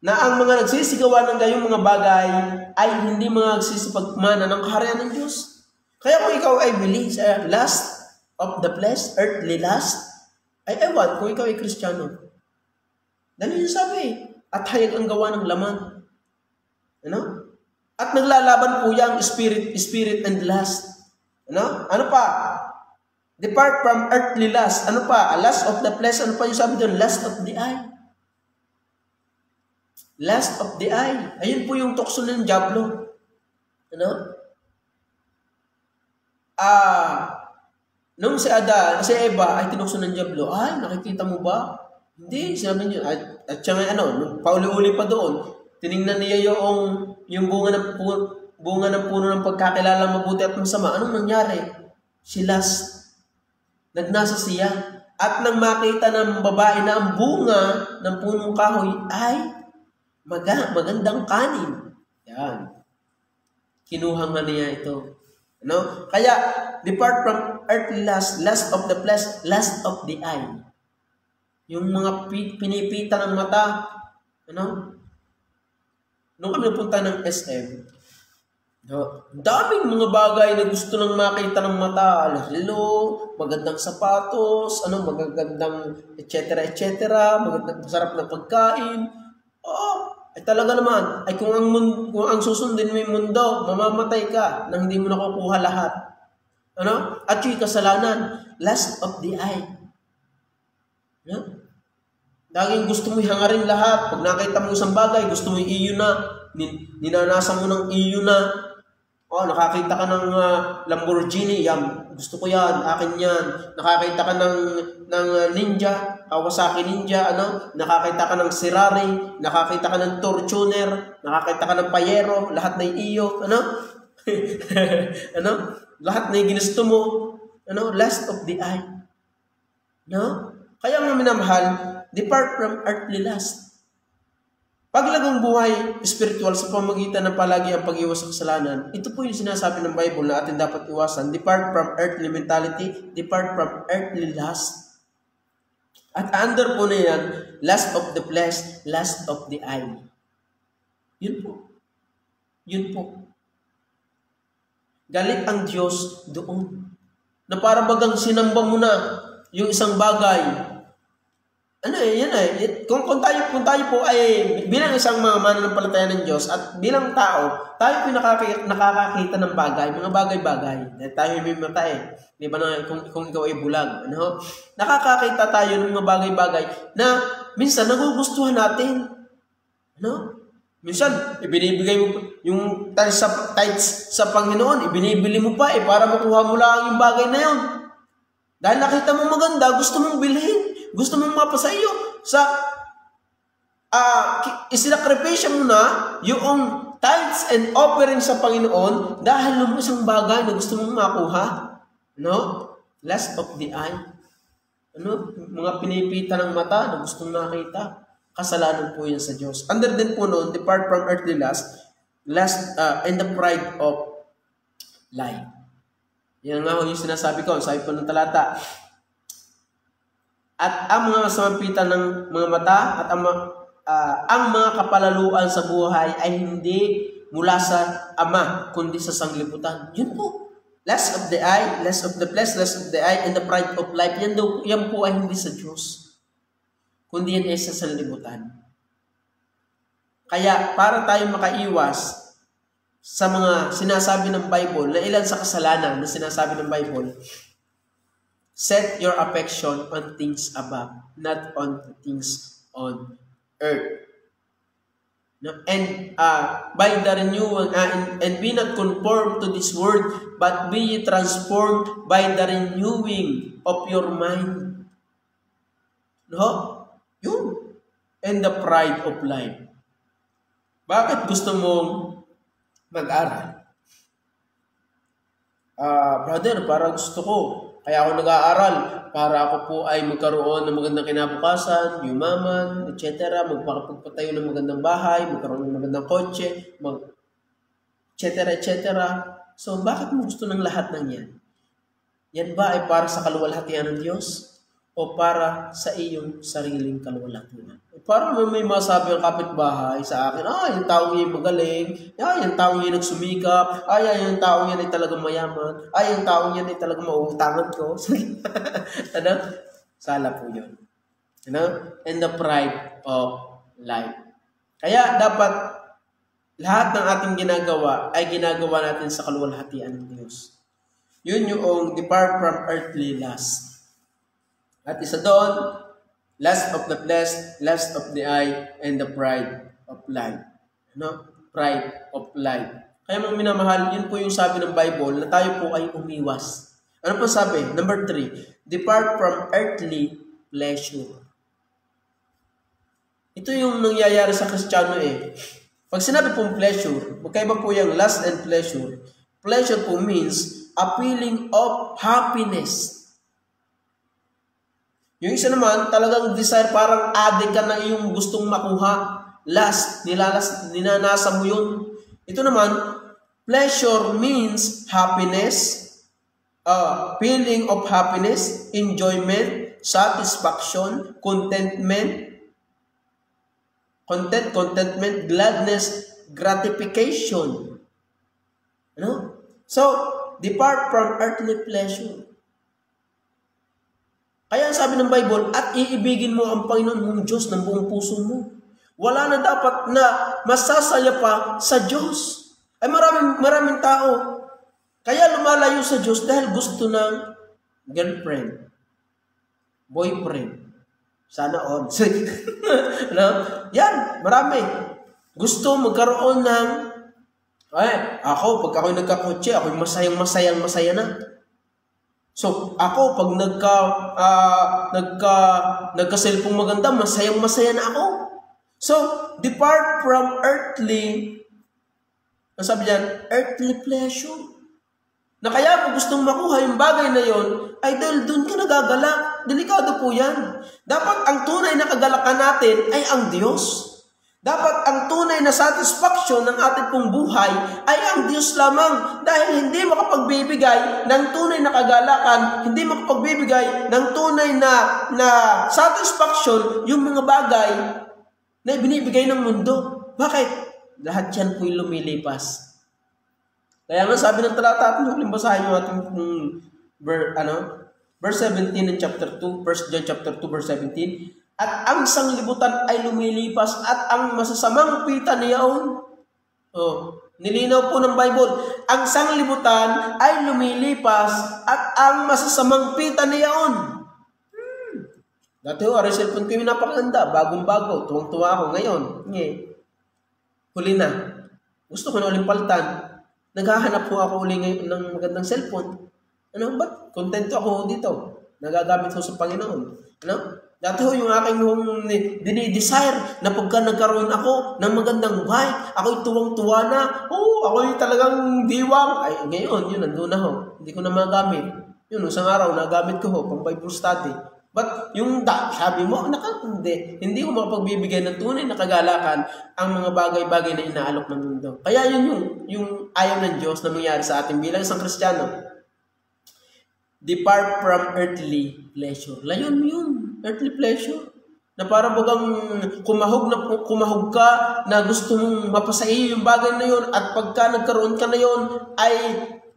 na ang mga nagsisigawan ng gayong mga bagay ay hindi mga nagsisipagmana ng kaharian ng Diyos. Kaya kung ikaw ay bili sa lust of the flesh, earthly lust, ay ewan kung ikaw ay Kristiyano. Dahil yung sabi, at hayag ang gawa ng laman. At naglalaban po yung spirit and lust. Ano pa? Depart from earthly lust. Ano pa? Lust of the flesh. Ano pa yung sabi doon? Lust of the eye. Lust of the eye. Ayun po yung tukso ng Diablo. Nung si Eva ay tinukso ng Diablo, ay, nakikita mo ba? Hindi, sinabi niyo. At siya nga, nung pauli-uli pa doon, tiningnan niya yung bunga ng puno ng pagkakilala mabuti at masama. Anong nangyari? Si lust. Nagnasa siya. At nang makita ng babae na ang bunga ng punong kahoy ay magandang kanin. Yan. Kinuha nga niya ito. Kaya, depart from earthly lust, lust of the flesh, lust of the eye. Yung mga pinipita ng mata, nung kami napunta ng SM, daming mga bagay na gusto nang makita ng mata. Hello, magandang sapatos, magagandang etc. Magandang masarap na pagkain. Ay talaga naman, ay kung ang susundin mo yung mundo, mamamatay ka nang hindi mo nakukuha lahat. At yung kasalanan, lust of the eye. Daging gusto mo hangarin lahat. Pag nakita mo isang bagay, gusto mo iyo na. Ninanasa mo ng iyo na. Nakakita ka ng Lamborghini, yan. Gusto ko yan, akin yan. Nakakita ka ng Ninja, Kawasaki Ninja, Nakakita ka ng Ferrari, nakakita ka ng Fortuner, nakakita ka ng Pajero, lahat na iyo, Lahat na ginusto mo, lust of the eye. Kaya mga minamahal, depart from earthly lust. Paglagong buhay spiritual sa pamagitan ng palagi ang pag-iwas sa kasalanan, ito po yung sinasabi ng Bible na atin dapat iwasan. Depart from earthly mentality, depart from earthly lust. At under po na yan, lust of the flesh, lust of the eye. Yun po. Galit ang Diyos doon. Na para bagang sinamba mo na yung isang bagay. Kung tayo po ay bilang isang mga mananampalataya ng Diyos at bilang tao, tayo po nakakakita ng bagay, mga bagay-bagay. Tayo may mata Di ba na kung ikaw ay bulag, nakakakita tayo ng mga bagay-bagay na minsan nagugustuhan natin. Minsan, ibinibigay mo yung tights sa Panginoon, ibinibili mo pa para makuha mo lang yung bagay na yun. Dahil nakita mo maganda, gusto mong bilhin. Gusto mong mapasa iyo. Isinakripisya mo na yung tithes and offering sa Panginoon dahil lumos ang bagay na gusto mong makuha. No? Lust of the eye. Ano? Mga pinipita ng mata na gustong makita. Kasalanan po yan sa Diyos. Under din po noon, depart from earthly lust, and the pride of life. Yan nga yung sinasabi ko, sabi po ng talata. At ang mga masampitan ng mga mata at ang mga kapalaluan sa buhay ay hindi mula sa Ama, kundi sa sanglibutan. Yun po. Lust of the eye, lust of the flesh, lust of the eye, and the pride of life. Yan po ay hindi sa Diyos, kundi yan ay sa sanlibutan. Kaya para tayo makaiwas sa mga sinasabi ng Bible, na ilan sa kasalanan na sinasabi ng Bible, set your affection on things above, not on things on earth. No? And by the renewal, and be not conformed to this world, but be ye transformed by the renewing of your mind. No? Yun. And the pride of life. Bakit gusto mong mag-aral? Brother, para gusto ko. Kaya ako nag-aaral. Para ako po ay magkaroon ng magandang kinabukasan, yumaman, etc. Magpapagpatayo ng magandang bahay, magkaroon ng magandang kotse, etc. So, bakit mo gusto ng lahat ng yan? Yan ba ay para sa kaluwalhatian ng Diyos? O para sa iyong sariling kaluwalhatian? Para may masabi ang kapitbahay sa akin, yung taong yan magaling, yung taong yan nagsumikap, yung taong yan ay talagang mayaman, yung taong yan ay talagang mauutangan ko. Ano? Sala po yun. Ano? And the pride of life. Kaya dapat lahat ng ating ginagawa ay ginagawa natin sa kaluwalhatian ng Diyos. Yun yung depart from earthly lust. At isa doon, lust of the flesh, lust of the eye, and the pride of life. No? Pride of life. Kaya mga minamahal, yun po yung sabi ng Bible na tayo po ay umiwas. Ano po sabi? Number 3, depart from earthly pleasure. Ito yung nangyayari sa Kristiyano eh. Pag sinabi pong pleasure, magkaiba po yung lust and pleasure. Pleasure po means a feeling of happiness. Yung isa naman, talagang desire, parang addict ka na yung gustong makuha. Lust, ninanasa mo yun. Ito naman, pleasure means happiness, feeling of happiness, enjoyment, satisfaction, contentment, gladness, gratification. Ano? So, depart from earthly pleasure. Kaya sabi ng Bible, at iibigin mo ang Panginoon mong Diyos ng buong puso mo. Wala na dapat na masasaya pa sa Diyos. Ay maraming tao. Kaya lumalayo sa Diyos dahil gusto ng girlfriend, boyfriend. Sana all. No? Yan, marami. Gusto magkaroon ng, ako, pag ako'y nagkakotse, ako'y masayang-masaya na. So, ako, pag nagka-cellphone maganda, masayang-masaya na ako. So, depart from earthly, ang sabi diyan, earthly pleasure. Na kaya mo gustong makuha yung bagay na yon, ay dahil doon ka nagagalak. Delikado po yan. Dapat ang tunay na kagalakan natin ay ang Diyos. Dapat ang tunay na satisfaction ng ating pong buhay ay ang Diyos lamang. Dahil hindi makapagbibigay ng tunay na kagalakan, hindi makapagbibigay ng tunay na satisfaction yung mga bagay na binibigay ng mundo. Bakit? Lahat yan po'y lumilipas. Kaya nga sabi ng talata, at nung basahin yung ating verse 17 ng chapter 2, 1 John chapter 2, verse 17, at ang sanglibutan ay lumilipas at ang masasamang pita niyaon. Nilinaw po ng Bible. Ang sanglibutan ay lumilipas at ang masasamang pita niyaon. Dati ho, cellphone ko yung napakaganda. Bagong-bago. Tuwang-tuwa ako ngayon. Huli na. Gusto ko na uling palitan. Naghahanap po ako uling ngayon ng magandang cellphone. Ba't? Kontento ako dito. Nagagamit ko sa Panginoon. Dati ho, yung aking dinidesire na pagka nagkaroon ako ng magandang bike, ako'y tuwang-tuwa na, ako'y talagang diwang. Ay, ngayon, yun, nandun na ho. Hindi ko na magamit. Yun, isang araw, nagamit ko ho, pang Bible study. But yung sabi mo, hindi ko makapagbibigay ng tunay na kagalakan ang mga bagay-bagay na inaalok ng mundo. Kaya yun yung ayaw ng Diyos na mangyari sa atin bilang isang Kristiyano. Depart from earthly pleasure. Layon yun. Earthly pleasure. Na para bagang kumahog ka na gusto mong mapasaiyo yung bagay na yun at pagka nagkaroon ka na yun ay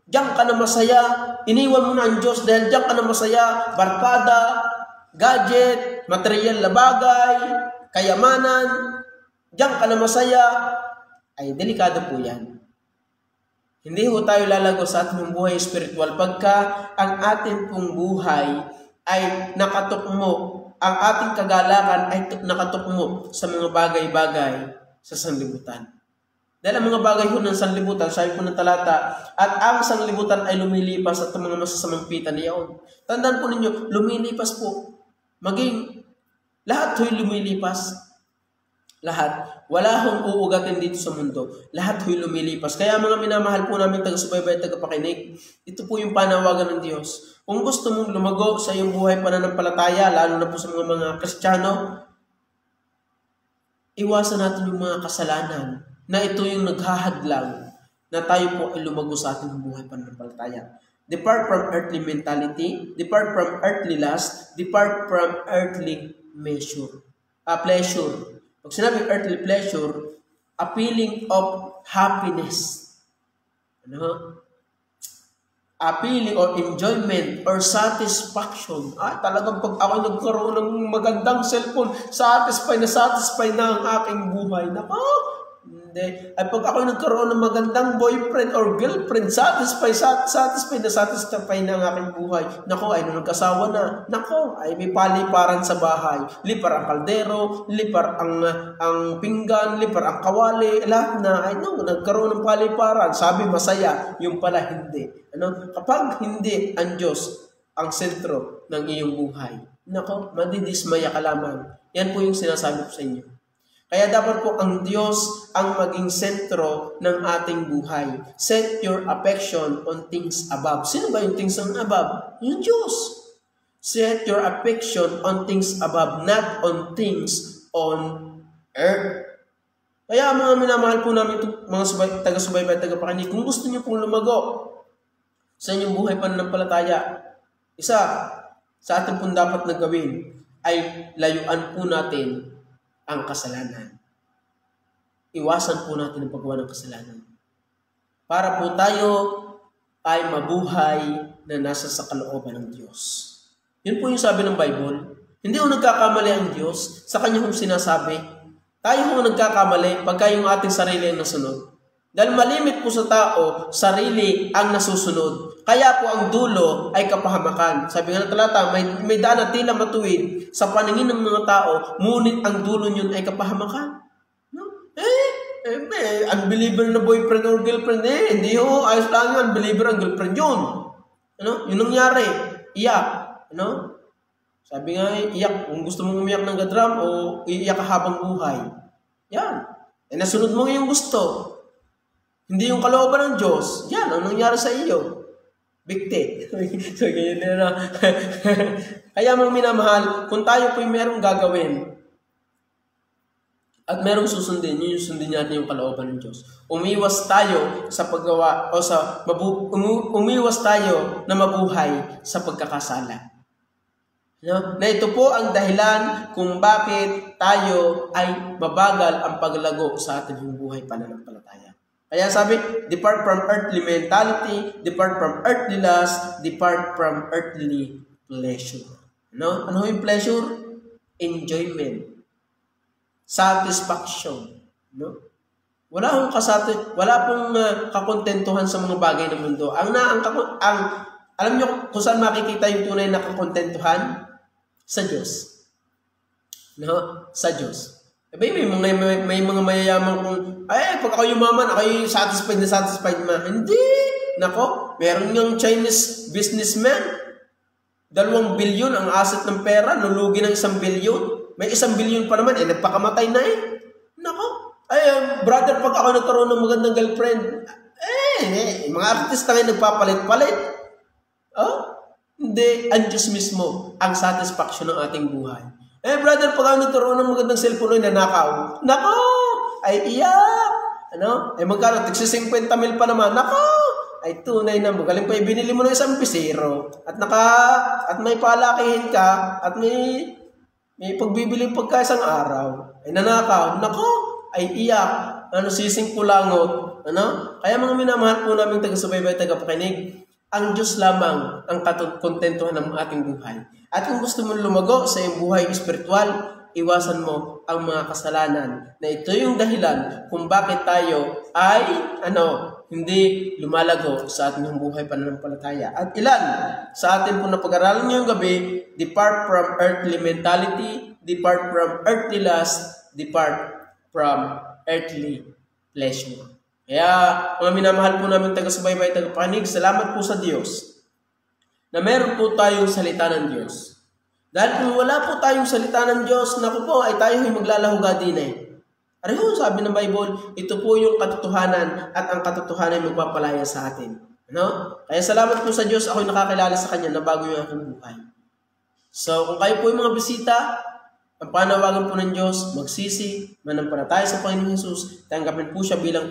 diyan ka na masaya. Iniwan mo na ang Diyos dahil diyan ka na masaya. Barkada, gadget, material na bagay, kayamanan, diyan ka na masaya. Ay delikado po yan. Hindi ho tayo lalago sa ating buhay spiritual pagka ang ating pong buhay ay nakatukmo, ang ating kagalakan ay nakatukmo sa mga bagay-bagay sa sanlibutan. Dahil ang mga bagay ho ng sanlibutan, sabi po ng talata, at ang sanlibutan ay lumilipas at ang mga masasamang pita niyaon. Tandaan po ninyo, lumilipas po. Maging lahat ho'y lumilipas. Lahat. Wala hong uugatin dito sa mundo. Lahat ho'y lumilipas. Kaya mga minamahal po namin taga-subaybay at tagapakinig, ito po yung panawagan ng Diyos. Kung gusto mong lumago sa iyong buhay pananampalataya, lalo na po sa mga Kristiyano, iwasan natin yung mga kasalanan na ito yung naghahadlang na tayo po ay lumago sa ating buhay pananampalataya. Depart from earthly mentality, depart from earthly lust, depart from earthly pleasure. Pag sinabing earthly pleasure, a feeling of happiness. A feeling or enjoyment or satisfaction. Talagang pag ako nagkaroon ng magandang cellphone, satisfy na ang aking buhay. Hindi. Ay pag ako nagkaroon ng magandang boyfriend or girlfriend, satisfy na ang aking buhay. Ay nung nagkasawa na. Ay may paliparan sa bahay. Lipar ang kaldero, lipar ang pinggan, lipar ang kawali, lahat na. Ay nagkaroon ng paliparan. Sabi masaya, yung pala hindi. Kapag hindi ang Diyos ang sentro ng iyong buhay, madidismaya ka lamang. Yan po yung sinasabi ko sa inyo. Kaya dapat po ang Diyos ang maging sentro ng ating buhay. Set your affection on things above. Sino ba yung things on above? Yung Diyos. Set your affection on things above, not on things on earth. Kaya mga minamahal po namin mga taga-subaybay at tagapakinig, kung gusto niyo pong lumago sa inyong buhay pananampalataya, isa sa atin pong dapat na gawin ay layuan po natin ang kasalanan. Iwasan po natin ang paggawa ng kasalanan. Para po tayo ay mabuhay na nasa sa kalooban ng Diyos. Yun po yung sabi ng Bible. Hindi ko nagkakamali ang Diyos sa kanyang sinasabi. Tayo po nagkakamali pagka yung ating sarili ang nasunod. Dahil malimit po sa tao, sarili ang nasusunod. Kaya po ang dulo ay kapahamakan. Sabi nga ng talata, may daan na tila matuwid sa paningin ng mga tao, ngunit ang dulo niyon ay kapahamakan. Unbeliever na boyfriend or girlfriend, hindi ho, ayos lang yun, unbeliever ang girlfriend yun. Yun nangyari, iyak. Sabi nga, iyak, kung gusto mong umiyak ng gadram o iiyak ka habang buhay. Yan. Nasunod mo yung gusto. Hindi yung kalooban ng Diyos. Yan, ang nangyari sa iyo. Bigti. So, ganyan na. Kaya mga minamahal, kung tayo po'y merong gagawin at merong susundin, yun yung sundin natin yung kalooban ng Diyos. Umiwas tayo sa paggawa o umiwas tayo na mabuhay sa pagkakasala. Na ito po ang dahilan kung bakit tayo ay mabagal ang paglago sa ating buhay pananampalataya. Kaya sabi, depart from earthly mentality, depart from earthly lust, depart from earthly pleasure. Ano yung pleasure? Enjoyment. Satisfaction. Wala pong kakontentuhan sa mga bagay ng mundo. Alam nyo kung saan makikita yung tunay na kakontentuhan? Sa Diyos. Sa Diyos. May mga mayayaman kung, pag ako yumaman, ako satisfied na. Hindi. Meron yung Chinese businessman. 2 bilyon ang asset ng pera, nulugi ng 1 bilyon. May 1 bilyon pa naman, nagpakamatay na eh. Nako, brother, pag ako nagkaroon ng magandang girlfriend, mga artista ngayon nagpapalit-palit. Hindi, ang Diyos mismo ang satisfaction ng ating buhay. Brother, pag ako nagkaroon ng magandang cellphone ay nanakaw. Nako, ay iyak. Magkano? Tigsi 50 mil pa naman. Nako, ay tunay na magaling pa ibinili mo ng 1 pisero. At may palakihin ka, at may pagbibili pagka isang araw. Ay nanakaw. Nako, ay iyak. Sising kulangot. Kaya mga minamahal po namin taga-subaybay, taga-pakinig, ang Diyos lamang ang kontentuhan ng ating buhay. At kung gusto mong lumago sa iyong buhay espiritual, iwasan mo ang mga kasalanan na ito yung dahilan kung bakit tayo ay hindi lumalago sa ating buhay pananampalataya. At ilan sa atin po na pag-aralan ngayong gabi, depart from earthly mentality, depart from earthly lust, depart from earthly pleasure. Kaya, mga minamahal po namin taga-subaybay, taga-pakinig, salamat po sa Diyos na meron po tayong salita ng Diyos. Dahil kung wala po tayong salita ng Diyos, naku po, ay tayo ay maglalahuga din eh. Areho, sabi ng Bible, ito po yung katotohanan at ang katotohanan ay magpapalaya sa atin. Kaya salamat po sa Diyos, ako'y nakakilala sa Kanya na bago yung aking buhay. So, kung kayo po yung mga bisita, ang panawagan po ng Diyos, magsisi, manampalataya sa Panginoong Jesus, tanggapin po siya bilang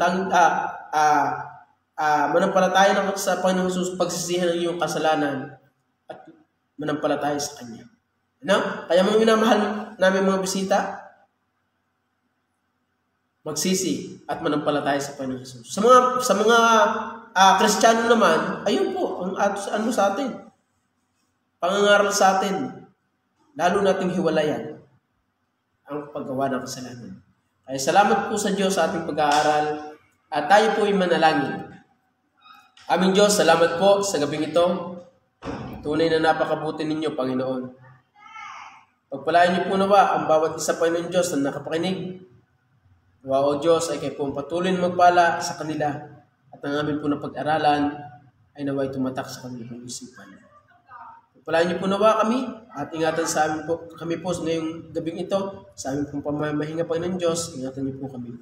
manampalataya sa Panginoong Jesus, pagsisihan ng iyong kasalanan at manampalataya sa Kanya. Kaya mga minamahal namin mga bisita, magsisi at manampalataya sa Panginoong Jesus. Sa mga Kristiyano naman, ayun po, ang sa atin, pangangaral sa atin, lalo nating hiwalayan ang paggawa ng kasalanan. Kaya salamat po sa Diyos sa ating pag-aaral at tayo po ay manalangin. Aming Diyos, salamat po sa gabing ito. Tunay na napakabuti ninyo, Panginoon. Pagpalain niyo po nawa ang bawat isa, Panginoon Diyos, na nakapakinig. Nawa, O Diyos, ay kayo po patuloy na magpala sa kanila at ang amin po na pag-aralan ay naway tumatak sa kanilang isipan. Pagpalain niyo po nawa kami at ingatan sa amin po, kami po ngayong gabing ito, sa amin pong pamamahinga, Panginoon Diyos, ingatan niyo po kami.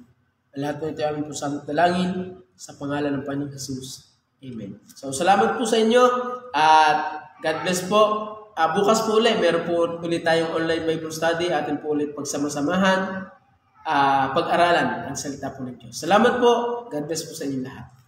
Ang lahat po ito ay amin po sa dalangin sa pangalan ng Panginoong Jesus. Amen. So, salamat po sa inyo at God bless po. Bukas po ulit, meron po ulit tayong online Bible study, atin po ulit pagsama-samahan, pag-aralan ang salita po ng Diyos. Salamat po. God bless po sa inyo lahat.